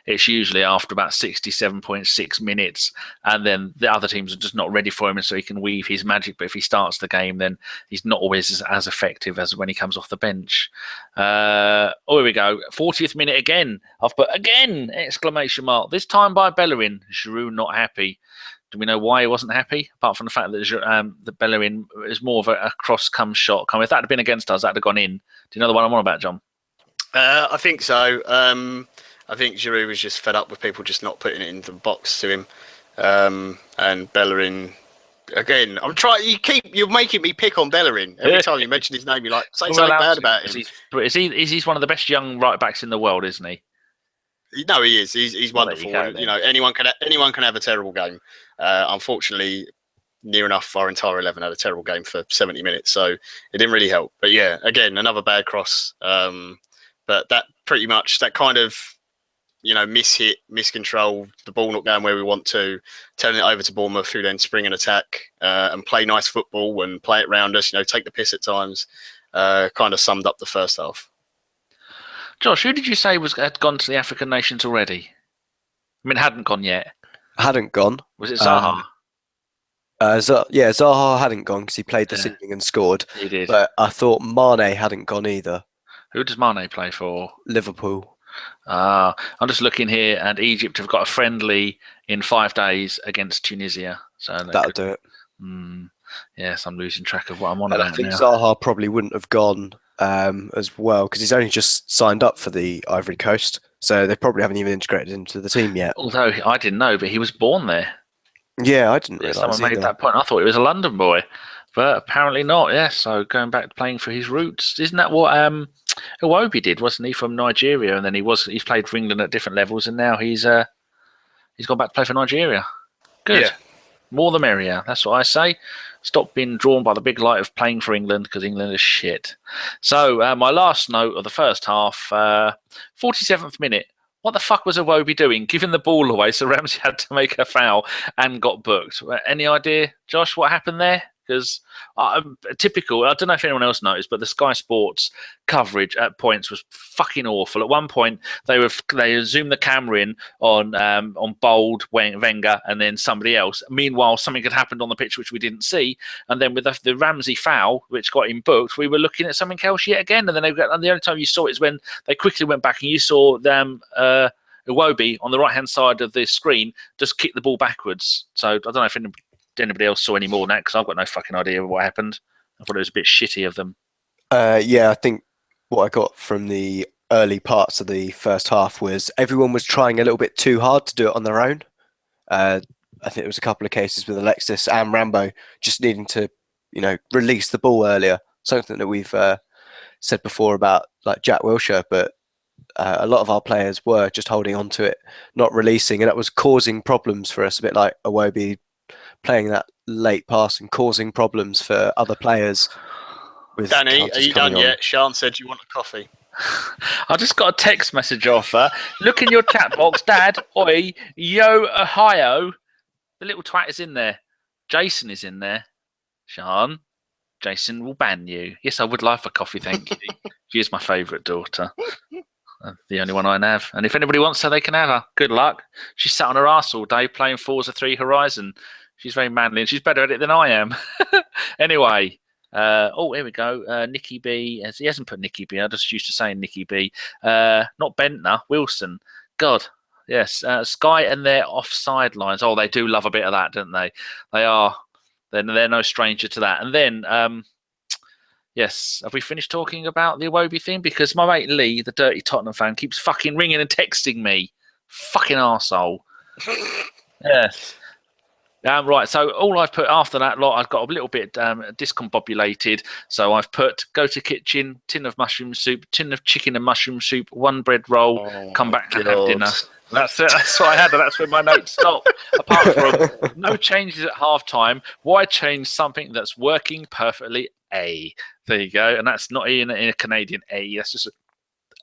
it's usually after about 67.6 minutes, and then the other teams are just not ready for him, and so he can weave his magic. But if he starts the game, then he's not always as effective as when he comes off the bench. Here we go. 40th minute again. I've put again! Exclamation mark. This time by Bellerin. Giroud not happy. Do we know why he wasn't happy? Apart from the fact that the Bellerin is more of a cross-come shot. If that had been against us, that would have gone in. Do you know the one I'm on about, John? I think so. I think Giroud was just fed up with people just not putting it into the box to him. And Bellerin, again, you're making me pick on Bellerin. Every time you mention his name, you're like, say something bad about him. He's one of the best young right-backs in the world, isn't he? No, he is. He's wonderful. Anyone can have a terrible game. Unfortunately, near enough our entire 11 had a terrible game for 70 minutes, so it didn't really help. But yeah, again, another bad cross. But that pretty much, that kind of, mishit, miscontrol, the ball not going where we want to, turning it over to Bournemouth, who then spring an attack and play nice football and play it round us, take the piss at times, kind of summed up the first half. Josh, who did you say had gone to the African nations already? I mean, hadn't gone yet. Hadn't gone. Was it Zaha? Zaha hadn't gone because he played this evening and scored. He did. But I thought Mane hadn't gone either. Who does Mane play for? Liverpool. I'm just looking here, and Egypt have got a friendly in 5 days against Tunisia. So that'll do it. Yes, I'm losing track of what I'm on and about I think now. Zaha probably wouldn't have gone as well because he's only just signed up for the Ivory Coast, so they probably haven't even integrated him into the team yet. Although I didn't know, but he was born there. Yeah, I didn't realise. Someone made that point. I thought he was a London boy, but apparently not. Yeah, so going back to playing for his roots, isn't that what Iwobi did? Wasn't he from Nigeria? And then he's played for England at different levels, and now he's gone back to play for Nigeria. Good. Yeah. More the merrier. That's what I say. Stop being drawn by the big light of playing for England, because England is shit. So my last note of the first half, 47th minute. What the fuck was Iwobi doing? Giving the ball away, so Ramsey had to make a foul and got booked. Any idea, Josh, what happened there? Because typical, I don't know if anyone else noticed, but the Sky Sports coverage at points was fucking awful. At one point, they zoomed the camera in on Bold, Wenger, and then somebody else. Meanwhile, something had happened on the pitch which we didn't see, and then with the Ramsey foul, which got him booked, we were looking at something else yet again. And then the only time you saw it is when they quickly went back and you saw them. Iwobi on the right-hand side of the screen just kick the ball backwards. So I don't know if anybody else saw any more than that, because I've got no fucking idea of what happened. I thought it was a bit shitty of them. Yeah, I think what I got from the early parts of the first half was everyone was trying a little bit too hard to do it on their own. I think there was a couple of cases with Alexis and Rambo just needing to, release the ball earlier. Something that we've said before about like Jack Wilshere, but a lot of our players were just holding on to it, not releasing, and that was causing problems for us. A bit like Iwobi playing that late pass and causing problems for other players. with Danny, counters are you coming done on. yet? Sean said you want a coffee. I just got a text message off her. Look in your chat box, Dad. Oi, yo, Ohio. The little twat is in there. Jason is in there. Sean, Jason will ban you. Yes, I would like a coffee, thank you. She is my favourite daughter. The only one I have. And if anybody wants her, they can have her. Good luck. She sat on her ass all day playing Forza 3 Horizon. She's very manly and she's better at it than I am. Anyway, here we go. Nikki B. He hasn't put Nikki B. I just used to saying Nikki B. Not Bentner, Wilson. God, yes. Sky and their offside lines. Oh, they do love a bit of that, don't they? They are. They're no stranger to that. And then, yes, have we finished talking about the Iwobi thing? Because my mate Lee, the dirty Tottenham fan, keeps fucking ringing and texting me. Fucking arsehole. Yes. Right, so all I've put after that lot, I've got a little bit discombobulated. So I've put go to kitchen, tin of mushroom soup, tin of chicken and mushroom soup, one bread roll, come back and have dinner. That's it. That's what I had, and that's where my notes stop. Apart from no changes at half time, why change something that's working perfectly? A. There you go. And that's not in a Canadian A. That's just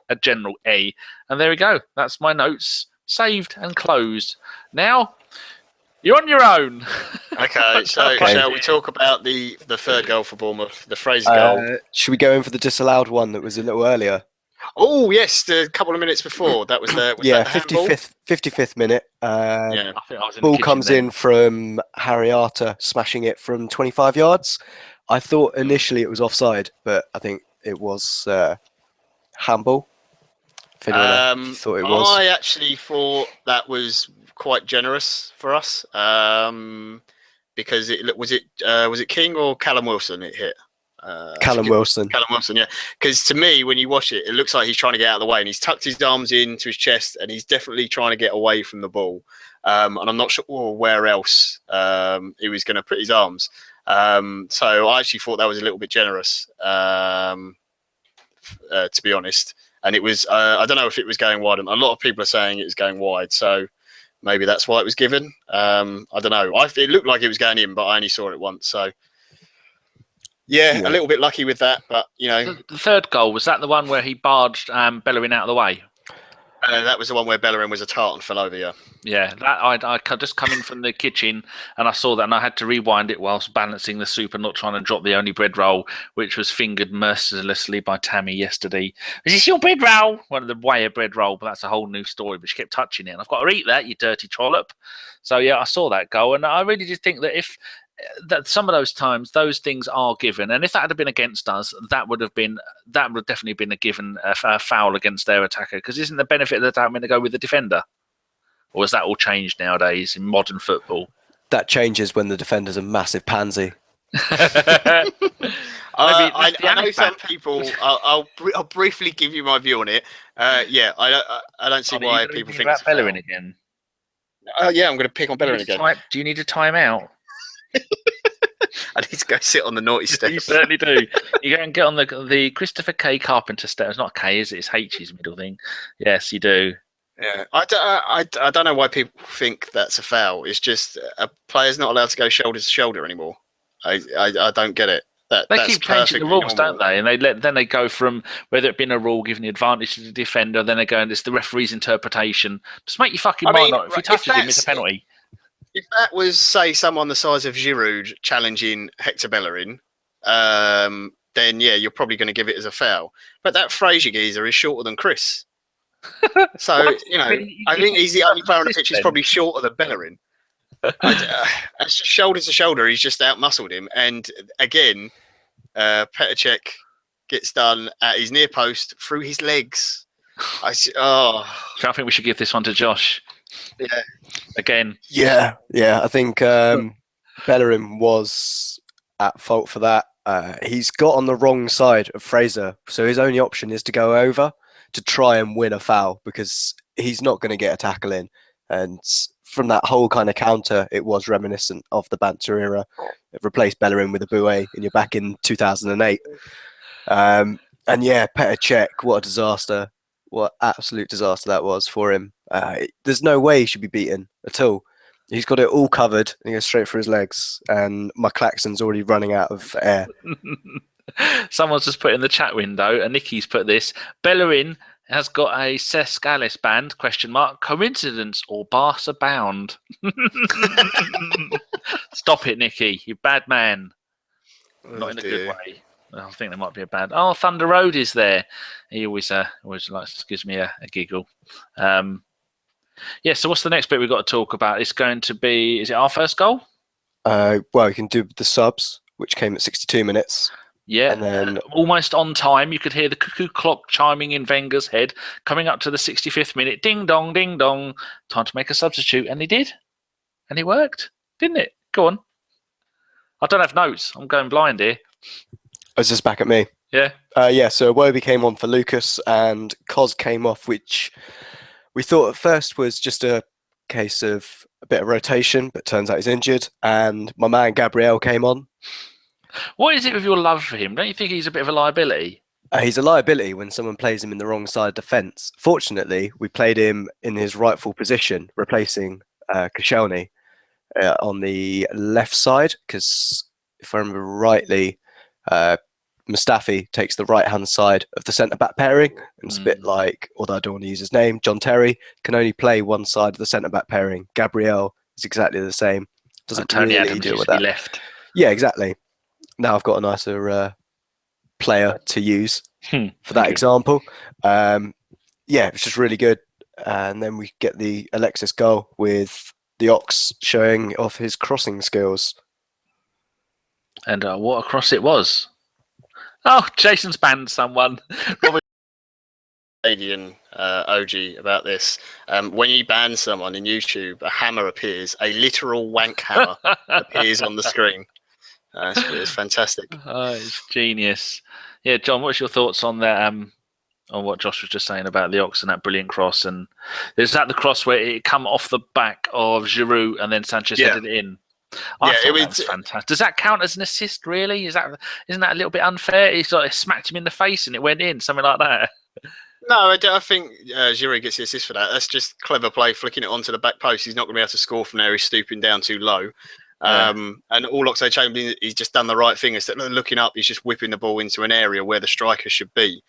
a general A. And there we go. That's my notes saved and closed. Now, you're on your own. Okay, so shall we talk about the third goal for Bournemouth, the Fraser goal? Should we go in for the disallowed one that was a little earlier? Oh, yes, the couple of minutes before. That was the Yeah, that the handball? 55th minute. Yeah. I think I was in the Ball kitchen comes then. in from Harriata, smashing it from 25 yards. I thought initially it was offside, but I think it was handball. If anyone thought it was. I actually thought that was quite generous for us because was it King or Callum Wilson it hit? Callum Wilson. Callum Wilson, yeah. Because to me, when you watch it, it looks like he's trying to get out of the way, and he's tucked his arms into his chest, and he's definitely trying to get away from the ball. And I'm not sure where else he was going to put his arms. So I actually thought that was a little bit generous, to be honest. And it was, I don't know if it was going wide. A lot of people are saying it was going wide, so maybe that's why it was given. I don't know. It looked like it was going in, but I only saw it once. So, yeah, a little bit lucky with that. But, you know. The third goal, was that the one where he barged Bellerin out of the way? That was the one where Bellerin was a tart and fell over, yeah. Yeah, that I just come in from the kitchen and I saw that and I had to rewind it whilst balancing the soup and not trying to drop the only bread roll, which was fingered mercilessly by Tammy yesterday. Is this your bread roll? One of the way of bread roll, but that's a whole new story. But she kept touching it, and I've got to eat that, you dirty trollop. So yeah, I saw that goal, and I really did think that if that some of those times those things are given, and if that had been against us, that would definitely been a given a foul against their attacker. Because isn't the benefit of the doubt meant to go with the defender? Or has that all changed nowadays in modern football? That changes when the defender's a massive pansy. I know some people. I'll briefly give you my view on it. Yeah, I don't see why people think it's Bellerin again. Yeah, I'm going to pick on Bellerin again. Do you need a timeout? I need to go sit on the naughty steps. You certainly do. You go and get on the Christopher K. Carpenter steps. Not K, is it? It's H's middle thing. Yes, you do. Yeah, I don't know why people think that's a foul. It's just a player's not allowed to go shoulder to shoulder anymore. I don't get it. They keep changing the rules, don't they? And then they go from whether it been a rule giving the advantage to the defender, then they go and it's the referee's interpretation. Just make your fucking mind up. If he touches him, it's a penalty. If that was, say, someone the size of Giroud challenging Hector Bellerin, then yeah, you're probably going to give it as a foul. But that Fraser geezer is shorter than Chris. So, you know, I think he's the only player on the pitch who's probably shorter than Bellerin. That's just shoulder to shoulder. He's just out-muscled him. And again, Petr Cech gets done at his near post through his legs. I think we should give this one to Josh. Yeah. Again. Yeah. I think Bellerin was at fault for that. He's got on the wrong side of Fraser, so his only option is to go over to try and win a foul because he's not going to get a tackle in. And from that whole kind of counter, it was reminiscent of the banter era. It replaced Bellerin with a Bouet, and you're back in 2008. And yeah, Petr Cech, what a disaster. What absolute disaster that was for him. There's no way he should be beaten at all. He's got it all covered and he goes straight for his legs. And my klaxon's already running out of air. Someone's just put in the chat window, and Nikki's put this. Bellerin has got a Sescalis band, question mark. Coincidence or Barca bound? Stop it, Nikki. You bad man. Not in a good way. I think there might be a bad. Oh, Thunder Road is there. He always likes gives me a giggle. Yeah. So what's the next bit we've got to talk about? It's going to be. Is it our first goal? Well, you can do the subs, which came at 62 minutes. Yeah, and then almost on time. You could hear the cuckoo clock chiming in Wenger's head, coming up to the 65th minute. Ding dong, ding dong. Time to make a substitute, and he did, and it worked, didn't it? Go on. I don't have notes. I'm going blind here. Is this back at me? Yeah. Yeah. So Wobie came on for Lucas, and Cos came off, which we thought at first was just a case of a bit of rotation, but turns out he's injured. And my man Gabriel came on. What is it with your love for him? Don't you think he's a bit of a liability? He's a liability when someone plays him in the wrong side of the fence. Fortunately, we played him in his rightful position, replacing Koscielny on the left side, because if I remember rightly, Mustafi takes the right-hand side of the centre-back pairing. And it's a bit like, although I don't want to use his name, John Terry can only play one side of the centre-back pairing. Gabriel is exactly the same. Doesn't Tony really Adams deal used with to be that. left. Yeah, exactly. Now I've got a nicer player to use for that example. Yeah, it's just really good. And then we get the Alexis goal with the Ox showing off his crossing skills. And what a cross it was. Oh, Jason's banned someone. Canadian OG about this. When you ban someone in YouTube, a hammer appears. A literal wank hammer appears on the screen. It's fantastic. It's genius. Yeah, John, what's your thoughts on that? On what Josh was just saying about the Ox and that brilliant cross, and is that the cross where it come off the back of Giroud and then Sanchez headed it in? I thought that was fantastic. Does that count as an assist? Really? Isn't that a little bit unfair? He sort of smacked him in the face and it went in, something like that. No, I think Giroud gets the assist for that. That's just clever play, flicking it onto the back post. He's not going to be able to score from there. He's stooping down too low. And all Oxlade-Chamberlain, he's just done the right thing. Instead of looking up, he's just whipping the ball into an area where the striker should be.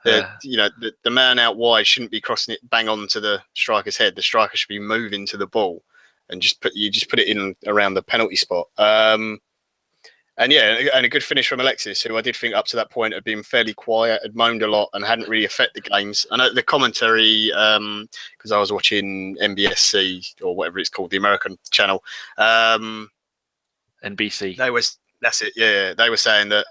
The man out wide shouldn't be crossing it bang on to the striker's head. The striker should be moving to the ball and just put it in around the penalty spot. And a good finish from Alexis, who I did think up to that point had been fairly quiet, had moaned a lot, and hadn't really affected games. I know the commentary, because I was watching NBSC or whatever it's called, the American channel. NBC. That's it. Yeah, they were saying that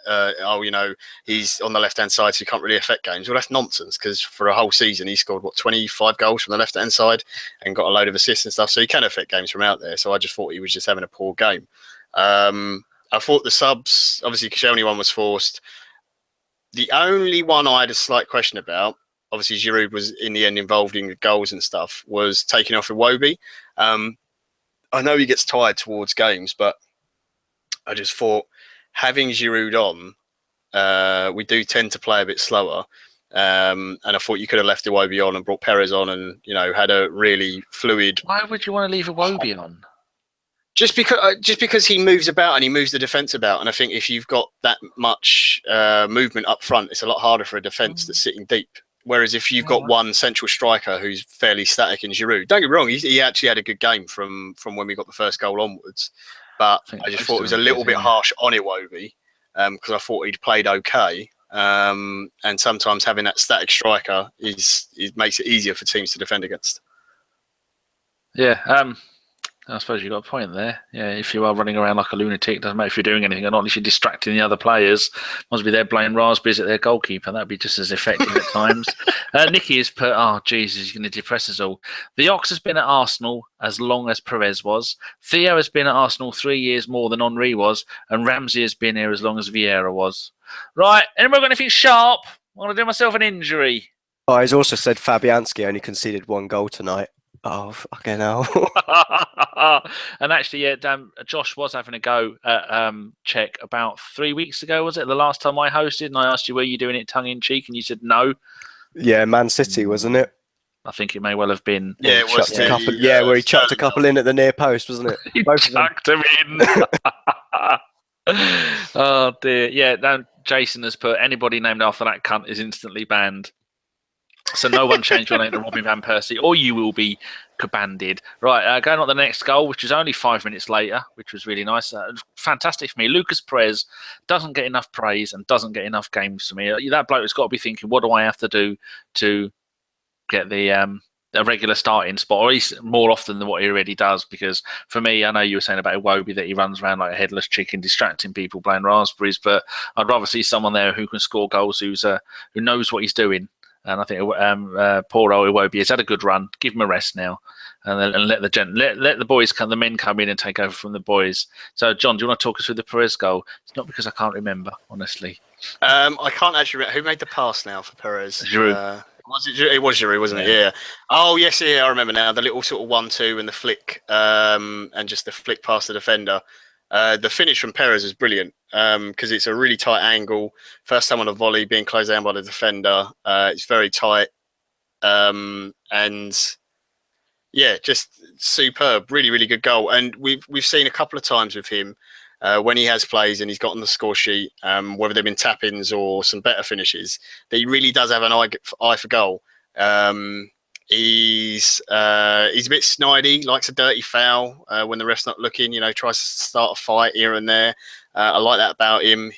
he's on the left-hand side, so he can't really affect games. Well, that's nonsense, because for a whole season he scored 25 goals from the left-hand side and got a load of assists and stuff, so he can affect games from out there. So I just thought he was just having a poor game. I thought the subs, obviously Koscielny one was forced. The only one I had a slight question about, obviously Giroud was in the end involved in the goals and stuff, was taking off Iwobi. I know he gets tired towards games, but I just thought having Giroud on, we do tend to play a bit slower. And I thought you could have left Iwobi on and brought Perez on and, had a really fluid... Why would you want to leave Iwobi on? Just because he moves about and he moves the defence about. And I think if you've got that much movement up front, it's a lot harder for a defence that's sitting deep. Whereas if you've got one central striker who's fairly static in Giroud, don't get me wrong, he actually had a good game from when we got the first goal onwards. But I just thought it was a little bit harsh on Iwobi because I thought he'd played okay. And sometimes having that static striker makes it easier for teams to defend against. Yeah, I suppose you've got a point there. Yeah, if you are running around like a lunatic, doesn't matter if you're doing anything or not, at least you're distracting the other players. Must be there blowing raspberries at their goalkeeper. That'd be just as effective at times. Nicky has put, oh, Jesus, he's going to depress us all. The Ox has been at Arsenal as long as Perez was. Theo has been at Arsenal 3 years more than Henry was. And Ramsey has been here as long as Vieira was. Right, anyone got anything sharp? I want to do myself an injury. Oh, he's also said Fabianski only conceded 1 goal tonight. Oh, fucking hell. And actually, yeah, Josh was having a go at Czech about 3 weeks ago, was it? The last time I hosted, and I asked you, were you doing it tongue-in-cheek? And you said no. Yeah, Man City, wasn't it? I think it may well have been. Yeah, it was. Where he chucked a couple in at the near post, wasn't it? He chucked him in. Oh, dear. Yeah, Jason has put anybody named after that cunt is instantly banned. So no one change your name to Robin van Persie, or you will be cabanded. Right, going on to the next goal, which was only 5 minutes later, which was really nice. Fantastic for me. Lucas Perez doesn't get enough praise and doesn't get enough games for me. That bloke has got to be thinking, what do I have to do to get a regular starting spot, or at least more often than what he already does? Because for me, I know you were saying about Iwobi that he runs around like a headless chicken, distracting people, playing raspberries, but I'd rather see someone there who can score goals, who knows what he's doing. And I think poor old Iwobi has had a good run. Give him a rest now, and let the boys come, the men come in and take over from the boys. So, John, do you want to talk us through the Perez goal? It's not because I can't remember, honestly. I can't actually remember who made the pass now for Perez. Giroud. Was it? It was Giroud, wasn't it? Yeah. Oh yes, yeah. I remember now. The little sort of 1-2 and the flick, and just the flick past the defender. The finish from Perez is brilliant because it's a really tight angle. First time on a volley, being closed down by the defender. It's very tight, and yeah, just superb. Really, really good goal. And we've seen a couple of times with him when he has plays and he's got on the score sheet, whether they've been tap-ins or some better finishes, that he really does have an eye for goal. He's a bit snidey, likes a dirty foul when the ref's not looking. You know, tries to start a fight here and there. I like that about him.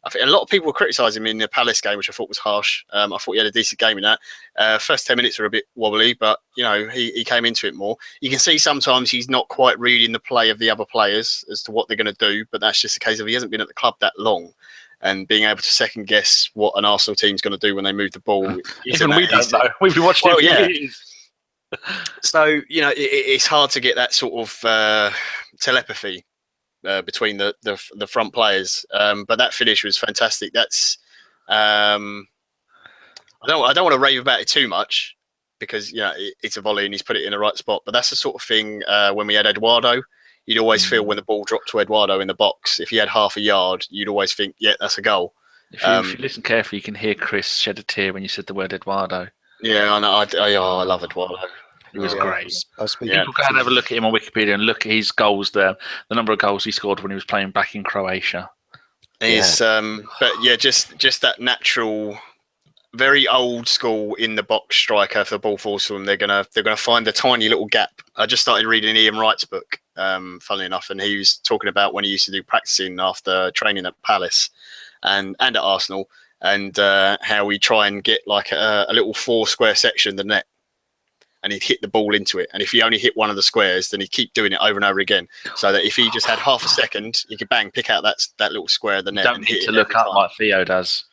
I think a lot of people were criticising him in the Palace game, which I thought was harsh. I thought he had a decent game in that. First 10 minutes were a bit wobbly, but you know he came into it more. You can see sometimes he's not quite reading the play of the other players as to what they're going to do, but that's just a case of he hasn't been at the club that long. And being able to second guess what an Arsenal team's going to do when they move the ball. Even we don't know. We've been watching it for years. So, you know, it's hard to get that sort of telepathy between the front players. But that finish was fantastic. That's I don't want to rave about it too much because, you know, it's a volley and he's put it in the right spot. But that's the sort of thing when we had Eduardo. You'd always feel when the ball dropped to Eduardo in the box, if he had half a yard, you'd always think, yeah, that's a goal. If you listen carefully, you can hear Chris shed a tear when you said the word Eduardo. Yeah, I know. I love Eduardo. He was great. People go and have a look at him on Wikipedia and look at his goals there, the number of goals he scored when he was playing back in Croatia. But yeah, just that natural, very old school in the box striker. If the ball falls to them, they're gonna find the tiny little gap. I just started reading Ian Wright's book, funnily enough, and he was talking about when he used to do practicing after training at Palace and at Arsenal, and how we try and get like a little 4 square section of the net, and he'd hit the ball into it. And if he only hit one of the squares, then he'd keep doing it over and over again. So that if he just had half a second, he could pick out that little square of the net. Don't need to look up like Theo does.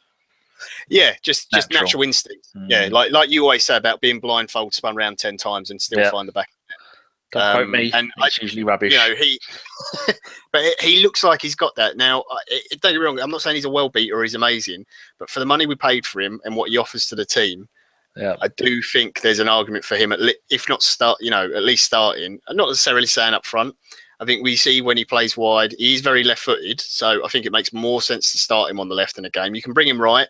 Yeah, just natural instinct. Yeah, like you always say about being blindfolded, spun around 10 times and still find the back. Don't quote me. And it's usually rubbish. You know, but he looks like he's got that. Now, don't get me wrong, I'm not saying he's a well beater or he's amazing, but for the money we paid for him and what he offers to the team, I do think there's an argument for him, if not at least starting. I'm not necessarily saying up front. I think we see when he plays wide, he's very left-footed, so I think it makes more sense to start him on the left in a game. You can bring him right,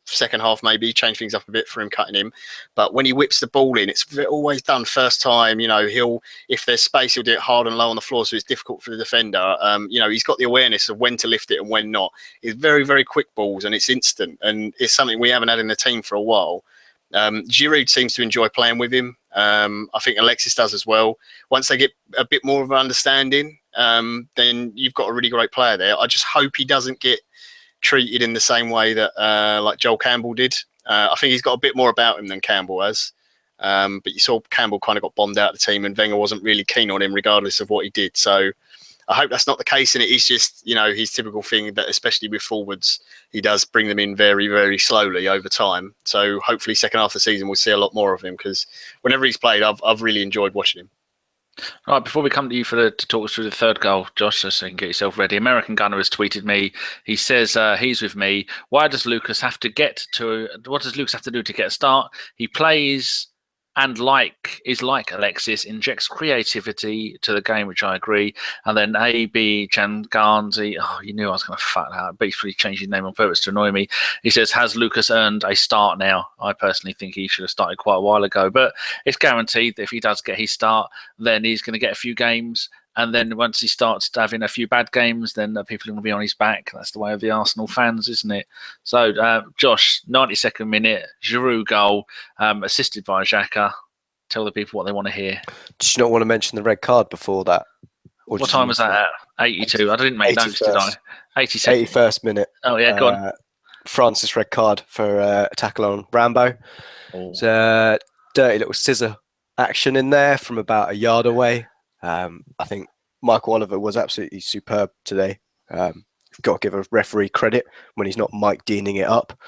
second half maybe, change things up a bit for him cutting him. But when he whips the ball in, it's always done first time. You know, if there's space, he'll do it hard and low on the floor, so it's difficult for the defender. You know, he's got the awareness of when to lift it and when not. It's very, very quick balls and it's instant, and it's something we haven't had in the team for a while. Giroud seems to enjoy playing with him. I think Alexis does as well. Once they get a bit more of an understanding, then you've got a really great player there. I just hope he doesn't get treated in the same way that like Joel Campbell did. I think he's got a bit more about him than Campbell has. But you saw Campbell kind of got bombed out of the team and Wenger wasn't really keen on him regardless of what he did. So I hope that's not the case, and it is just, you know, his typical thing that especially with forwards, he does bring them in very, very slowly over time. So hopefully second half of the season we'll see a lot more of him, because whenever he's played, I've really enjoyed watching him. All right, before we come to you to talk us through the third goal, Josh, so you can get yourself ready. American Gunner has tweeted me. He says he's with me. What does Lucas have to do to get a start? He plays and is like Alexis, injects creativity to the game, which I agree. And then A.B. Changanzi, you knew I was going to fuck that up. Basically changed his name on purpose to annoy me. He says, has Lucas earned a start now? I personally think he should have started quite a while ago, but it's guaranteed that if he does get his start, then he's going to get a few games And then once he starts having a few bad games, then people are going to be on his back. That's the way of the Arsenal fans, isn't it? So, Josh, 92nd minute, Giroud goal, assisted by Xhaka. Tell the people what they want to hear. Did you not want to mention the red card before that? Or What time was that at? 82. I didn't make notes, did I? 82nd. 81st minute. Oh, yeah, go on. Francis red card for a tackle on Rambo. Oh. It's a dirty little scissor action in there from about a yard away. I think Michael Oliver was absolutely superb today. You've got to give a referee credit when he's not Mike Deaning it up.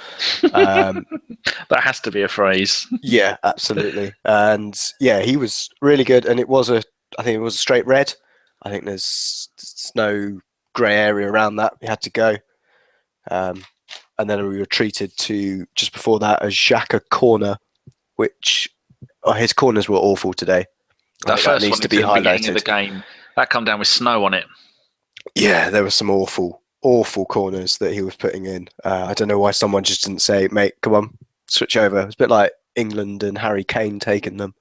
That has to be a phrase. Yeah, absolutely. And yeah, he was really good. And I think it was a straight red. I think there's no grey area around that. He had to go. And then we were treated to, just before that, a Xhaka corner, which his corners were awful today. That first needs one to be highlighted. Of the game, that come down with snow on it. Yeah, there were some awful corners that he was putting in. I don't know why someone just didn't say, mate, come on, switch over. It's a bit like England and Harry Kane taking them.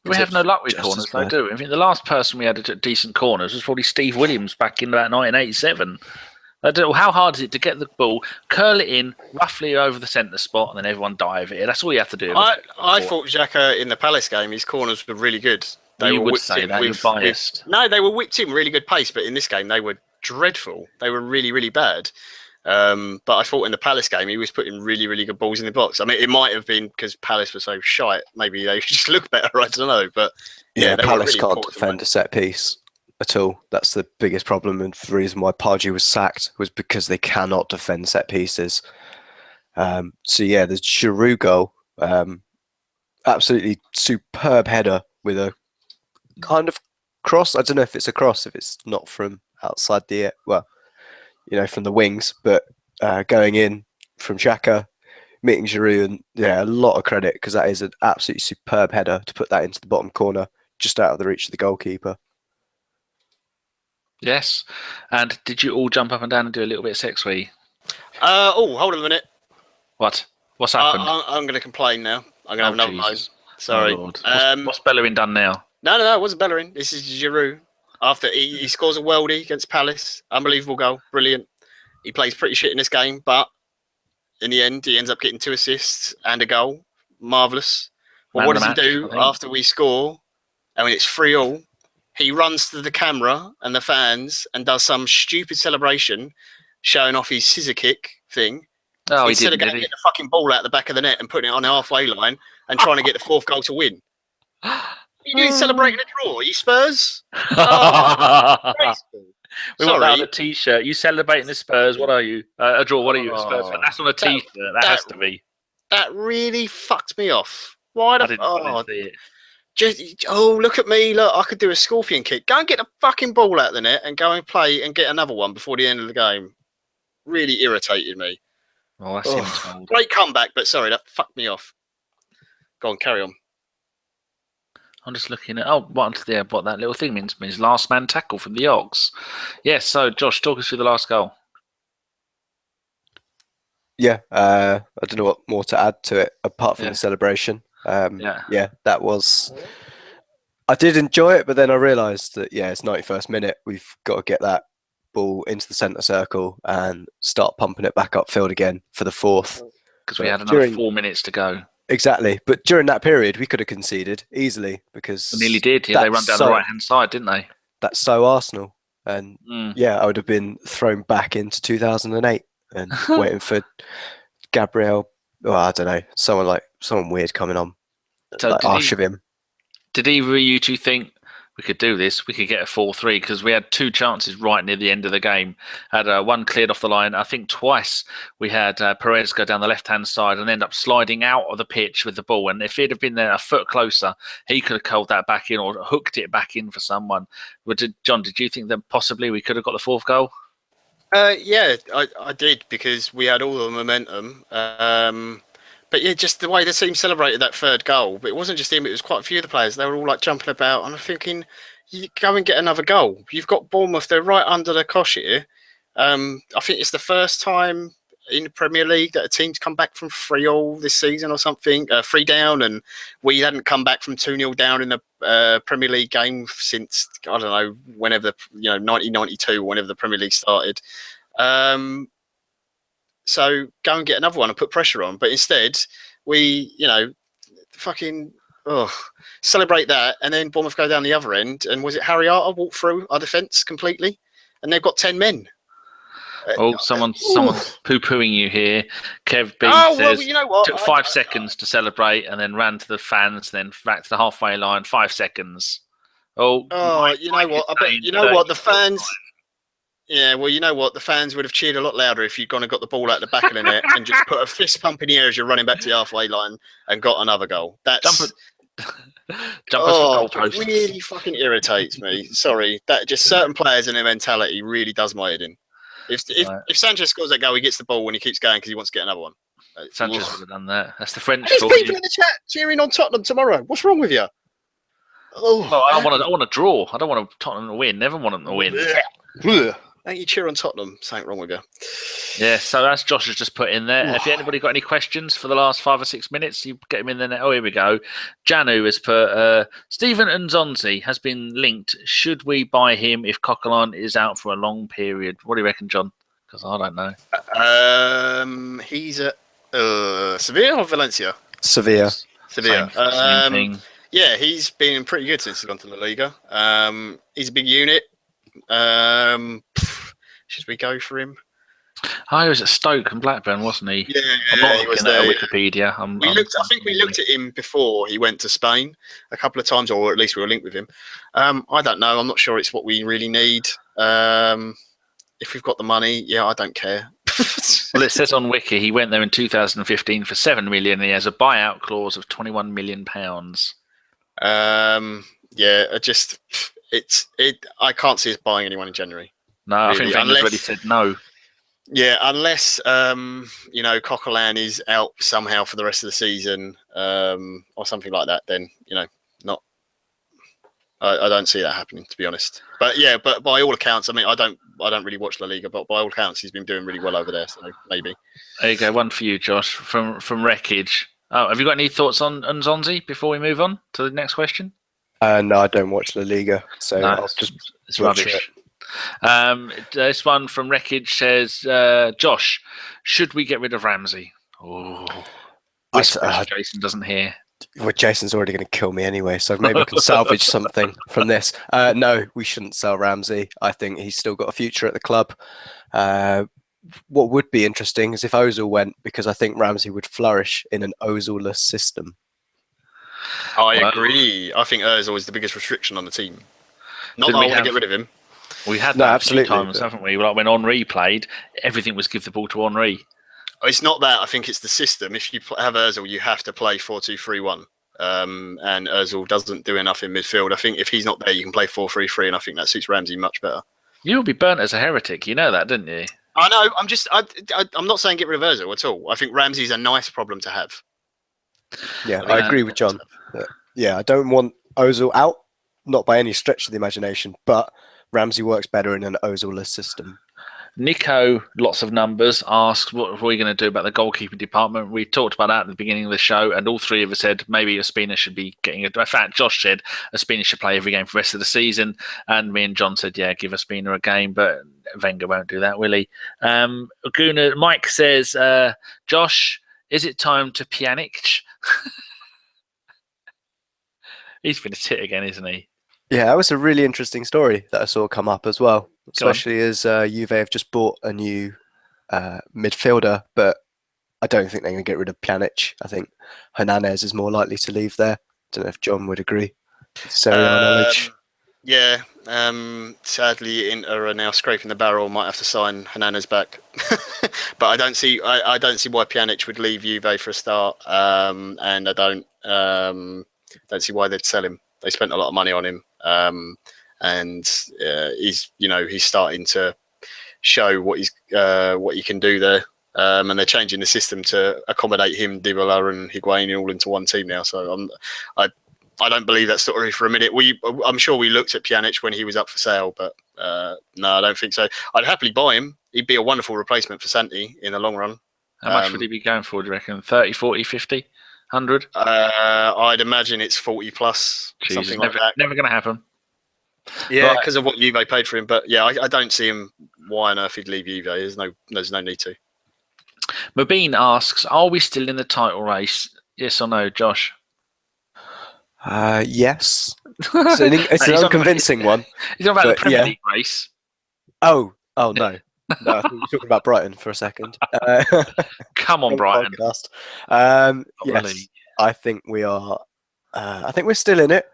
We have no luck with corners, though, do we? I think the last person we had at decent corners was probably Steve Williams back in about 1987. How hard is it to get the ball, curl it in roughly over the centre spot, and then everyone dive it? That's all you have to do. I thought Xhaka in the Palace game, his corners were really good. You would say that, you're biased. No, they were whipped in really good pace, but in this game they were dreadful. They were really, really bad. But I thought in the Palace game he was putting really, really good balls in the box. I mean, it might have been because Palace were so shite. Maybe they just look better. I don't know. But yeah, Palace really can't defend a set piece at all. That's the biggest problem, and the reason why Pardew was sacked was because they cannot defend set pieces. So yeah, the Giroud goal, absolutely superb header with a kind of cross. I don't know if it's a cross, if it's not from outside the from the wings, but going in from Xhaka, meeting Giroud, and yeah, a lot of credit because that is an absolutely superb header to put that into the bottom corner, just out of the reach of the goalkeeper. Yes. And did you all jump up and down and do a little bit of sex wee? Hold on a minute. What? What's happened? I'm going to complain now. I'm going to have another moan. Sorry. What's Bellerin done now? No, it wasn't Bellerin. This is Giroud. After he scores a worldie against Palace. Unbelievable goal. Brilliant. He plays pretty shit in this game, but in the end, he ends up getting 2 assists and a goal. Marvellous. Well, what does he do after we score? I mean, it's 3-3. He runs to the camera and the fans and does some stupid celebration, showing off his scissor kick thing. Oh, instead of getting the fucking ball out the back of the net and putting it on the halfway line and trying to get the 4th goal to win. You doing celebrating a draw? Are you Spurs? Oh, we want that on a T-shirt. You celebrating the Spurs? What are you? A draw? What are you? A Spurs fan? That's on a T-shirt. That has to be. That really fucked me off. Why? I didn't want to see it. Look at me. Look, I could do a scorpion kick. Go and get the fucking ball out of the net and go and play and get another one before the end of the game. Really irritated me. Oh, that's him. Great comeback, but sorry, that fucked me off. Go on, carry on. I'm just looking at what that little thing means last man tackle from the Ox. Yes, so Josh, talk us through the last goal. Yeah, I don't know what more to add to it apart from the celebration. Yeah, that was. I did enjoy it, but then I realised that it's 91st minute. We've got to get that ball into the centre circle and start pumping it back upfield again for the 4th. Because we had another 4 minutes to go. Exactly, but during that period, we could have conceded easily because we nearly did. Yeah, they run down the right-hand side, didn't they? That's so Arsenal, and I would have been thrown back into 2008 and waiting for Gabriel. Well, I don't know, someone weird coming on. So like Arshavim. Did either of you two think we could do this? We could get a 4-3 because we had 2 chances right near the end of the game. Had one cleared off the line. I think twice we had Perez go down the left-hand side and end up sliding out of the pitch with the ball. And if he'd have been there a foot closer, he could have curled that back in or hooked it back in for someone. John, did you think that possibly we could have got the 4th goal? Yeah, I did because we had all the momentum. But yeah, just the way the team celebrated that 3rd goal. But it wasn't just him, it was quite a few of the players. They were all like jumping about. And I'm thinking, you go and get another goal. You've got Bournemouth, they're right under the cosh here. I think it's the first time in the Premier League that a team's come back from 3-3 this season or something, 3 down, and we hadn't come back from 2-0 down in the Premier League game since, I don't know, whenever, 1992, whenever the Premier League started. So go and get another one and put pressure on. But instead, we, celebrate that, and then Bournemouth go down the other end. And was it Harry Arter walked through our defence completely? And they've got 10 men. Oh, someone's poo-pooing you here. Kev B says, you know what? Took 5 seconds to celebrate and then ran to the fans, then back to the halfway line. 5 seconds. You know what? I bet you know what the fans. Yeah, well, you know what? The fans would have cheered a lot louder if you'd gone and got the ball out the back of the net and just put a fist pump in the air as you're running back to the halfway line and got another goal. That's it really fucking irritates me. Sorry, that just certain players and their mentality really does my head in. If Sanchez scores that goal, he gets the ball when he keeps going because he wants to get another one. Sanchez would have done that. That's the French. There's people in the chat cheering on Tottenham tomorrow. What's wrong with you? Oh, well, I want to draw. I don't want Tottenham to win. Never want them to win. Don't you cheer on Tottenham? Something wrong with you. Yeah, so that's Josh has just put in there. Have anybody got any questions for the last 5 or 6 minutes? You get him in there. Oh, here we go. Janu has put, Stephen Nzonzi has been linked. Should we buy him if Coquelin is out for a long period? What do you reckon, John? Because I don't know. He's at Sevilla or Valencia? Sevilla. Same thing. Yeah, he's been pretty good since he's gone to La Liga. He's a big unit. Should we go for him? Oh, he was at Stoke and Blackburn, wasn't he? Yeah, he was there. Wikipedia. I think we looked at him before he went to Spain a couple of times, or at least we were linked with him. I don't know. I'm not sure it's what we really need. If we've got the money, I don't care. Well, it says on Wiki he went there in 2015 for 7 million. And he has a buyout clause of 21 million pounds. I can't see us buying anyone in January. No, really. I think Wenger's already said no. Yeah, unless Coquelin is out somehow for the rest of the season, or something like that, then not. I don't see that happening, to be honest. But by all accounts, I mean, I don't really watch La Liga, but by all accounts, he's been doing really well over there. So maybe. There you go, one for you, Josh, from Wreckage. Oh, have you got any thoughts on Nzonzi before we move on to the next question? No, I don't watch La Liga, so I'll just it's rubbish. This one from Wreckage says, Josh, should we get rid of Ramsey? Oh, Jason doesn't hear. Well, Jason's already going to kill me anyway, so maybe I can salvage something from this. No, we shouldn't sell Ramsey. I think he's still got a future at the club. What would be interesting is if Ozil went, because I think Ramsey would flourish in an Ozil-less system. I agree. I think Ozil is the biggest restriction on the team. Not that I want to get rid of him. We had that a few times, haven't we? Like when Henry played, everything was give the ball to Henry. It's not that. I think it's the system. If you have Ozil, you have to play 4-2-3-1. And Ozil doesn't do enough in midfield. I think if he's not there, you can play 4-3-3, and I think that suits Ramsey much better. You'll be burnt as a heretic. You know that, didn't you? I know. I'm not saying get rid of Ozil at all. I think Ramsey's a nice problem to have. Yeah, I agree with John. Yeah, I don't want Ozil out, not by any stretch of the imagination, but Ramsey works better in an Ozil-less system. Nico, lots of numbers, asked what are we going to do about the goalkeeping department. We talked about that at the beginning of the show, and all three of us said maybe Ospina should be getting it. In fact, Josh said Ospina should play every game for the rest of the season, and me and John said, yeah, give Ospina a game, but Wenger won't do that, will he? Mike says, Josh, is it time to Pjanic? He's been a tit again, isn't he? Yeah, that was a really interesting story that I saw come up as well, especially as Juve have just bought a new midfielder, but I don't think they're going to get rid of Pjanic. I think Hernandez is more likely to leave there. Don't know if John would agree. Knowledge. Yeah, sadly, Inter are now scraping the barrel. Might have to sign Hernandez back, but I don't see why Pjanic would leave Juve for a start, and I don't see why they'd sell him. They spent a lot of money on him, and he's starting to show what he can do there. And they're changing the system to accommodate him, Dybala and Higuain all into one team now. So I don't believe that story for a minute. I'm sure we looked at Pjanic when he was up for sale, but No, I don't think so. I'd happily buy him. He'd be a wonderful replacement for Santi in the long run. How much would he be going for, do you reckon? 30, 40, 50, 100? I'd imagine it's 40 plus, Jesus, something like that. Never going to happen. Yeah, Right. because of what Juve paid for him. But yeah, I don't see him. Why on earth he'd leave Juve? There's no need to. Mabine asks, are we still in the title race? Yes or no, Josh? Yes. It's an unconvincing one. He's talking about the but Premier yeah. League race. Oh no. No, I thought you were talking about Brighton for a second. Come on, Brighton. Yes, really. I think we are. I think we're still in it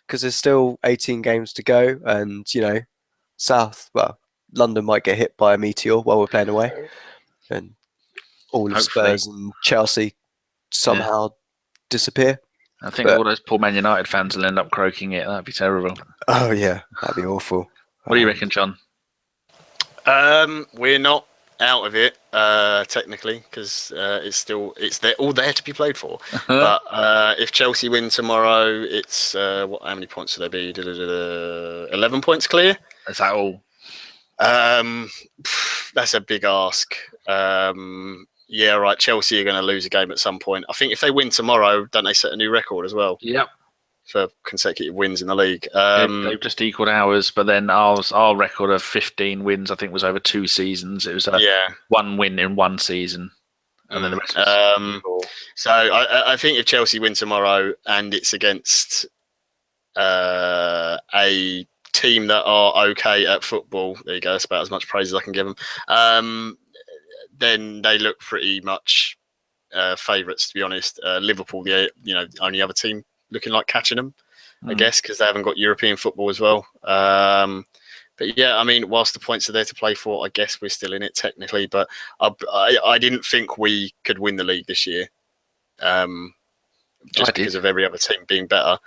because there's still 18 games to go, and London might get hit by a meteor while we're playing away, and all of Hopefully. Spurs and Chelsea somehow disappear. I think all those poor Man United fans will end up croaking it. That'd be terrible. Oh yeah, that'd be awful. What do you reckon, John? We're not out of it technically because it's all there to be played for. But if Chelsea win tomorrow, it's how many points will there be? 11 points clear. Is that all? That's a big ask. Yeah, right. Chelsea are going to lose a game at some point. I think if they win tomorrow, don't they set a new record as well? Yep. For consecutive wins in the league. They've just equaled ours, but then our record of 15 wins, I think, was over 2 seasons. It was one win in 1 season, and then the rest was so I think if Chelsea win tomorrow and it's against a team that are okay at football, there you go. That's about as much praise as I can give them. Then they look pretty much favourites, to be honest. Liverpool, the only other team looking like catching them, I guess, because they haven't got European football as well. But yeah, I mean, whilst the points are there to play for, I guess we're still in it technically. But I didn't think we could win the league this year, just because of every other team being better.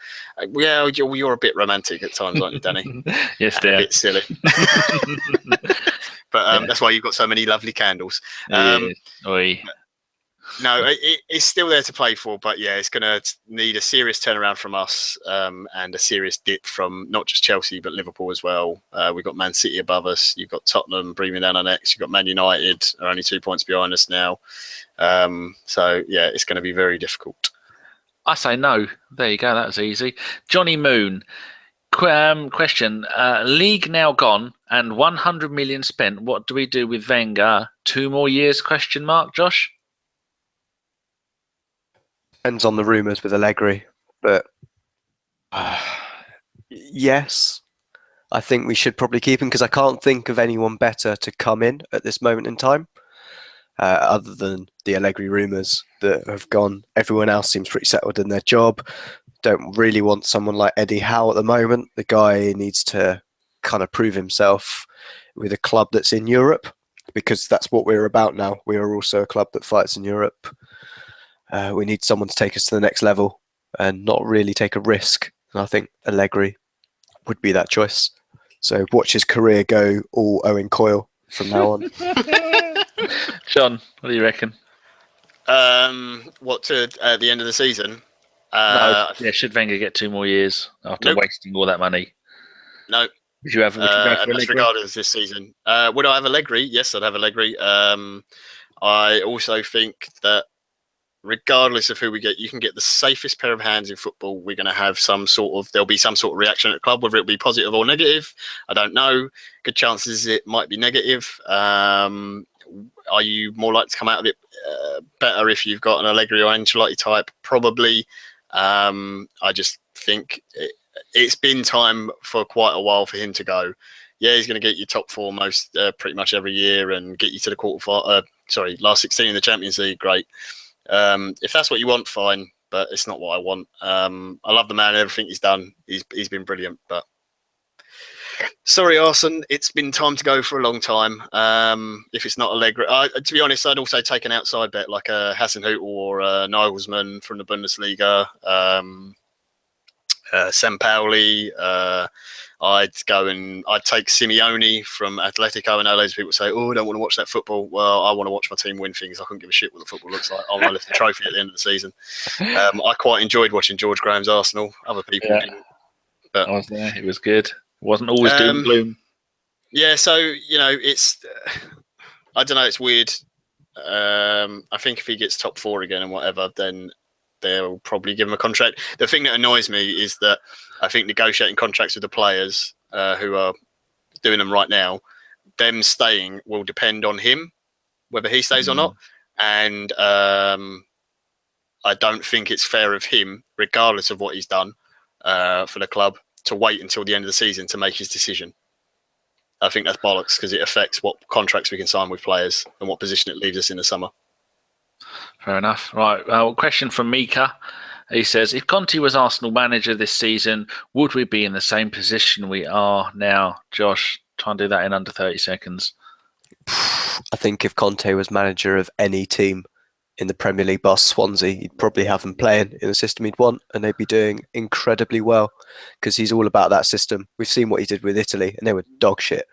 Yeah, you're a bit romantic at times, aren't you, Danny? Yes, dear. A bit silly. But that's why you've got so many lovely candles. No, it's still there to play for, but yeah, it's going to need a serious turnaround from us and a serious dip from not just Chelsea, but Liverpool as well. We've got Man City above us. You've got Tottenham breathing down our necks. You've got Man United are only 2 points behind us now. So yeah, it's going to be very difficult. I say no. There you go. That was easy. Johnny Moon. Question. League now gone and 100 million spent. What do we do with Wenger? 2 more years? ? Josh? Depends on the rumours with Allegri, but yes, I think we should probably keep him because I can't think of anyone better to come in at this moment in time, other than the Allegri rumours that have gone. Everyone else seems pretty settled in their job. Don't really want someone like Eddie Howe at the moment. The guy needs to kind of prove himself with a club that's in Europe, because that's what we're about now. We are also a club that fights in Europe. We need someone to take us to the next level and not really take a risk. And I think Allegri would be that choice. So watch his career go all Owen Coyle from now on. John, what do you reckon? What, to the end of the season? No, should Wenger get 2 more years after wasting all that money? No. Would you have that's regardless this season. Would I have Allegri? Yes, I'd have Allegri. I also think that regardless of who we get, you can get the safest pair of hands in football. We're going to have there'll be some sort of reaction at the club, whether it be positive or negative. I don't know. Good chances it might be negative. Are you more likely to come out of it better if you've got an Allegri or Ancelotti type? Probably. I just think it's been time for quite a while for him to go. Yeah, he's going to get you top 4 pretty much every year and get you to the last 16 in the Champions League. Great. If that's what you want, fine, but it's not what I want. I love the man and everything he's done. He's been brilliant, but sorry, Arsene, it's been time to go for a long time. If it's not Allegri, to be honest, I'd also take an outside bet like a Hasenhüttl or a Nagelsmann from the Bundesliga, Sampaoli. I'd take Simeone from Atletico. I know loads of people say, "Oh, I don't want to watch that football." Well, I want to watch my team win things. I couldn't give a shit what the football looks like. I want to lift the trophy at the end of the season. I quite enjoyed watching George Graham's Arsenal. Other people didn't. But I was there. It was good. It wasn't always doom and gloom. Yeah, so it's I don't know. It's weird. I think if he gets top 4 again and whatever, then they'll probably give him a contract. The thing that annoys me is that I think negotiating contracts with the players who are doing them right now, them staying will depend on him, whether he stays or not. And I don't think it's fair of him, regardless of what he's done for the club, to wait until the end of the season to make his decision. I think that's bollocks because it affects what contracts we can sign with players and what position it leaves us in the summer. Fair enough. Right. Question from Mika. He says, if Conte was Arsenal manager this season, would we be in the same position we are now? Josh, try and do that in under 30 seconds. I think if Conte was manager of any team in the Premier League, bar Swansea, he'd probably have them playing in the system he'd want, and they'd be doing incredibly well because he's all about that system. We've seen what he did with Italy, and they were dog shit.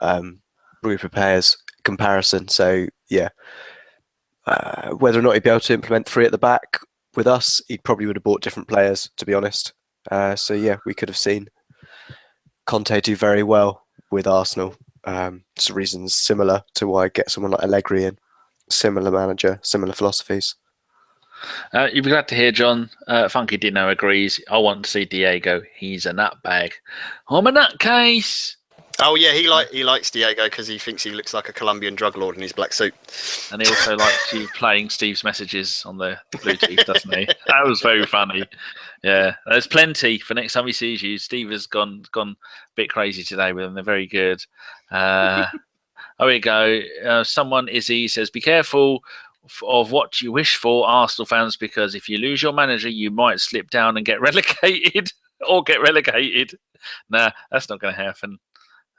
Rui Prepare's comparison. So yeah, whether or not he'd be able to implement 3 at the back with us, he probably would have bought different players, to be honest. So yeah, we could have seen Conte do very well with Arsenal. For reasons similar to why I get someone like Allegri in. Similar manager, similar philosophies. You'd be glad to hear, John. Funky Dino agrees. I want to see Diego. He's a nutbag. I'm a nutcase. Oh yeah, he likes Diego because he thinks he looks like a Colombian drug lord in his black suit. And he also likes you playing Steve's messages on the Bluetooth, doesn't he? That was very funny. Yeah, there's plenty for next time he sees you. Steve has gone a bit crazy today with them. They're very good. There we go. Someone, Izzy, says, be careful of what you wish for, Arsenal fans, because if you lose your manager, you might slip down and get relegated or get relegated. Nah, that's not going to happen.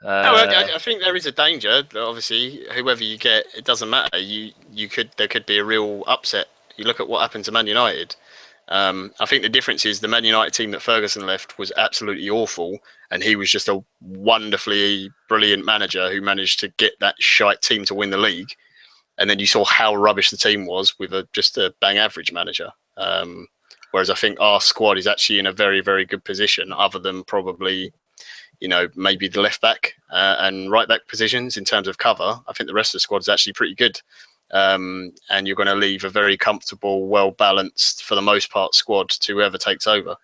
I think there is a danger. Obviously, whoever you get, it doesn't matter. There could be a real upset. You look at what happened to Man United. I think the difference is the Man United team that Ferguson left was absolutely awful, and he was just a wonderfully brilliant manager who managed to get that shite team to win the league. And then you saw how rubbish the team was with just a bang average manager. Whereas I think our squad is actually in a very, very good position, other than probably, maybe the left back and right back positions in terms of cover. I think the rest of the squad is actually pretty good. And you're going to leave a very comfortable, well-balanced, for the most part, squad to whoever takes over.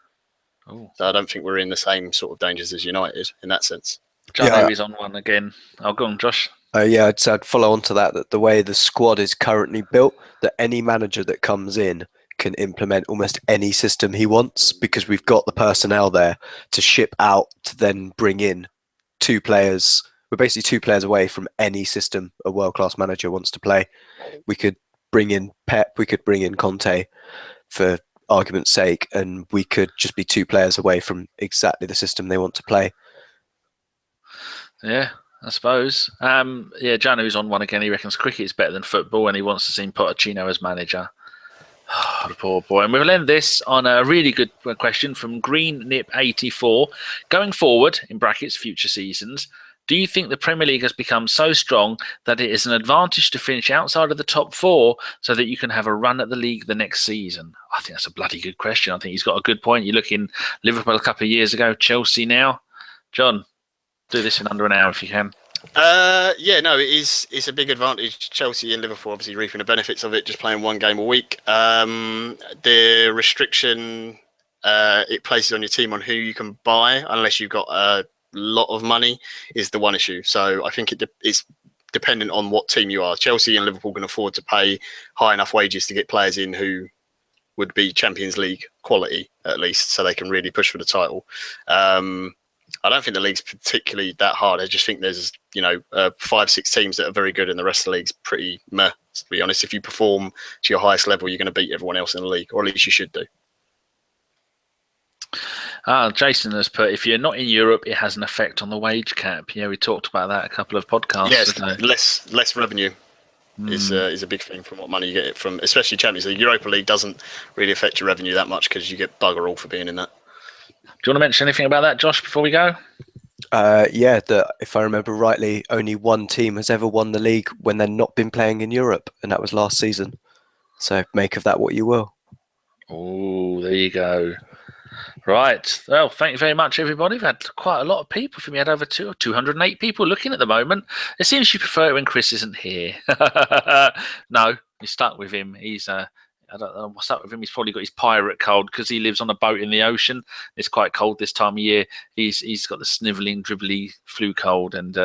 Oh. So I don't think we're in the same sort of dangers as United in that sense. John is on one again. I'll go on, Josh. I'd follow on to that the way the squad is currently built, that any manager that comes in can implement almost any system he wants, because we've got the personnel there to ship out to then bring in 2 players. We're basically 2 players away from any system a world-class manager wants to play. We could bring in Pep, we could bring in Conte for argument's sake, and we could just be 2 players away from exactly the system they want to play. Yeah, I suppose. Janu's on one again. He reckons cricket is better than football and he wants to see Pochettino as manager. Oh, the poor boy. And we'll end this on a really good question from Green Nip 84. Going forward, in brackets, future seasons, do you think the Premier League has become so strong that it is an advantage to finish outside of the top 4 so that you can have a run at the league the next season? I think that's a bloody good question. I think he's got a good point. You look in Liverpool a couple of years ago, Chelsea now. John, do this in under an hour if you can. It's a big advantage. Chelsea and Liverpool obviously reaping the benefits of it, just playing 1 game a week. The restriction it places on your team on who you can buy, unless you've got a lot of money, is the one issue. So I think it's dependent on what team you are. Chelsea and Liverpool can afford to pay high enough wages to get players in who would be Champions League quality, at least, so they can really push for the title. I don't think the league's particularly that hard. I just think there's 5-6 teams that are very good and the rest of the league's pretty meh, to be honest. If you perform to your highest level, you're going to beat everyone else in the league, or at least you should do. Jason has put, if you're not in Europe, it has an effect on the wage cap. Yeah, we talked about that a couple of podcasts ago. Less revenue is a big thing from what money you get from, especially Champions League. Europa League doesn't really affect your revenue that much because you get bugger all for being in that. Do you want to mention anything about that, Josh, before we go? If I remember rightly, only 1 team has ever won the league when they've not been playing in Europe, and that was last season. So make of that what you will. Oh, there you go. Right. Well, thank you very much, everybody. We've had quite a lot of people. I think we had over 208 people looking at the moment. It seems you prefer it when Chris isn't here. No, you're stuck with him. He's I don't know what's up with him. He's probably got his pirate cold because he lives on a boat in the ocean. It's quite cold this time of year. He's got the snivelling, dribbly flu cold, and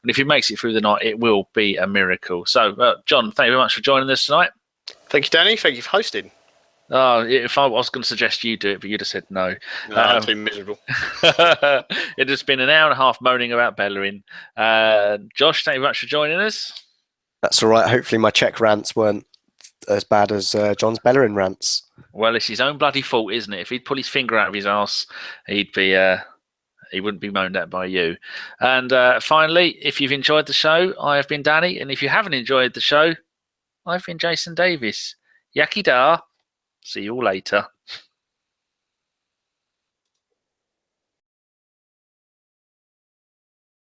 if he makes it through the night, it will be a miracle. So, John, thank you very much for joining us tonight. Thank you, Danny. Thank you for hosting. Oh, if I was going to suggest you do it, but you'd have said no. No, I'm too miserable. It has been an hour and a half moaning about Bellerin. Josh, thank you very much for joining us. That's all right. Hopefully my Czech rants weren't as bad as John's Bellerin rants. Well, it's his own bloody fault, isn't it? If he'd pull his finger out of his arse, he wouldn't be moaned at by you. And finally, if you've enjoyed the show, I have been Danny. And if you haven't enjoyed the show, I've been Jason Davis. Yaki da. See you all later.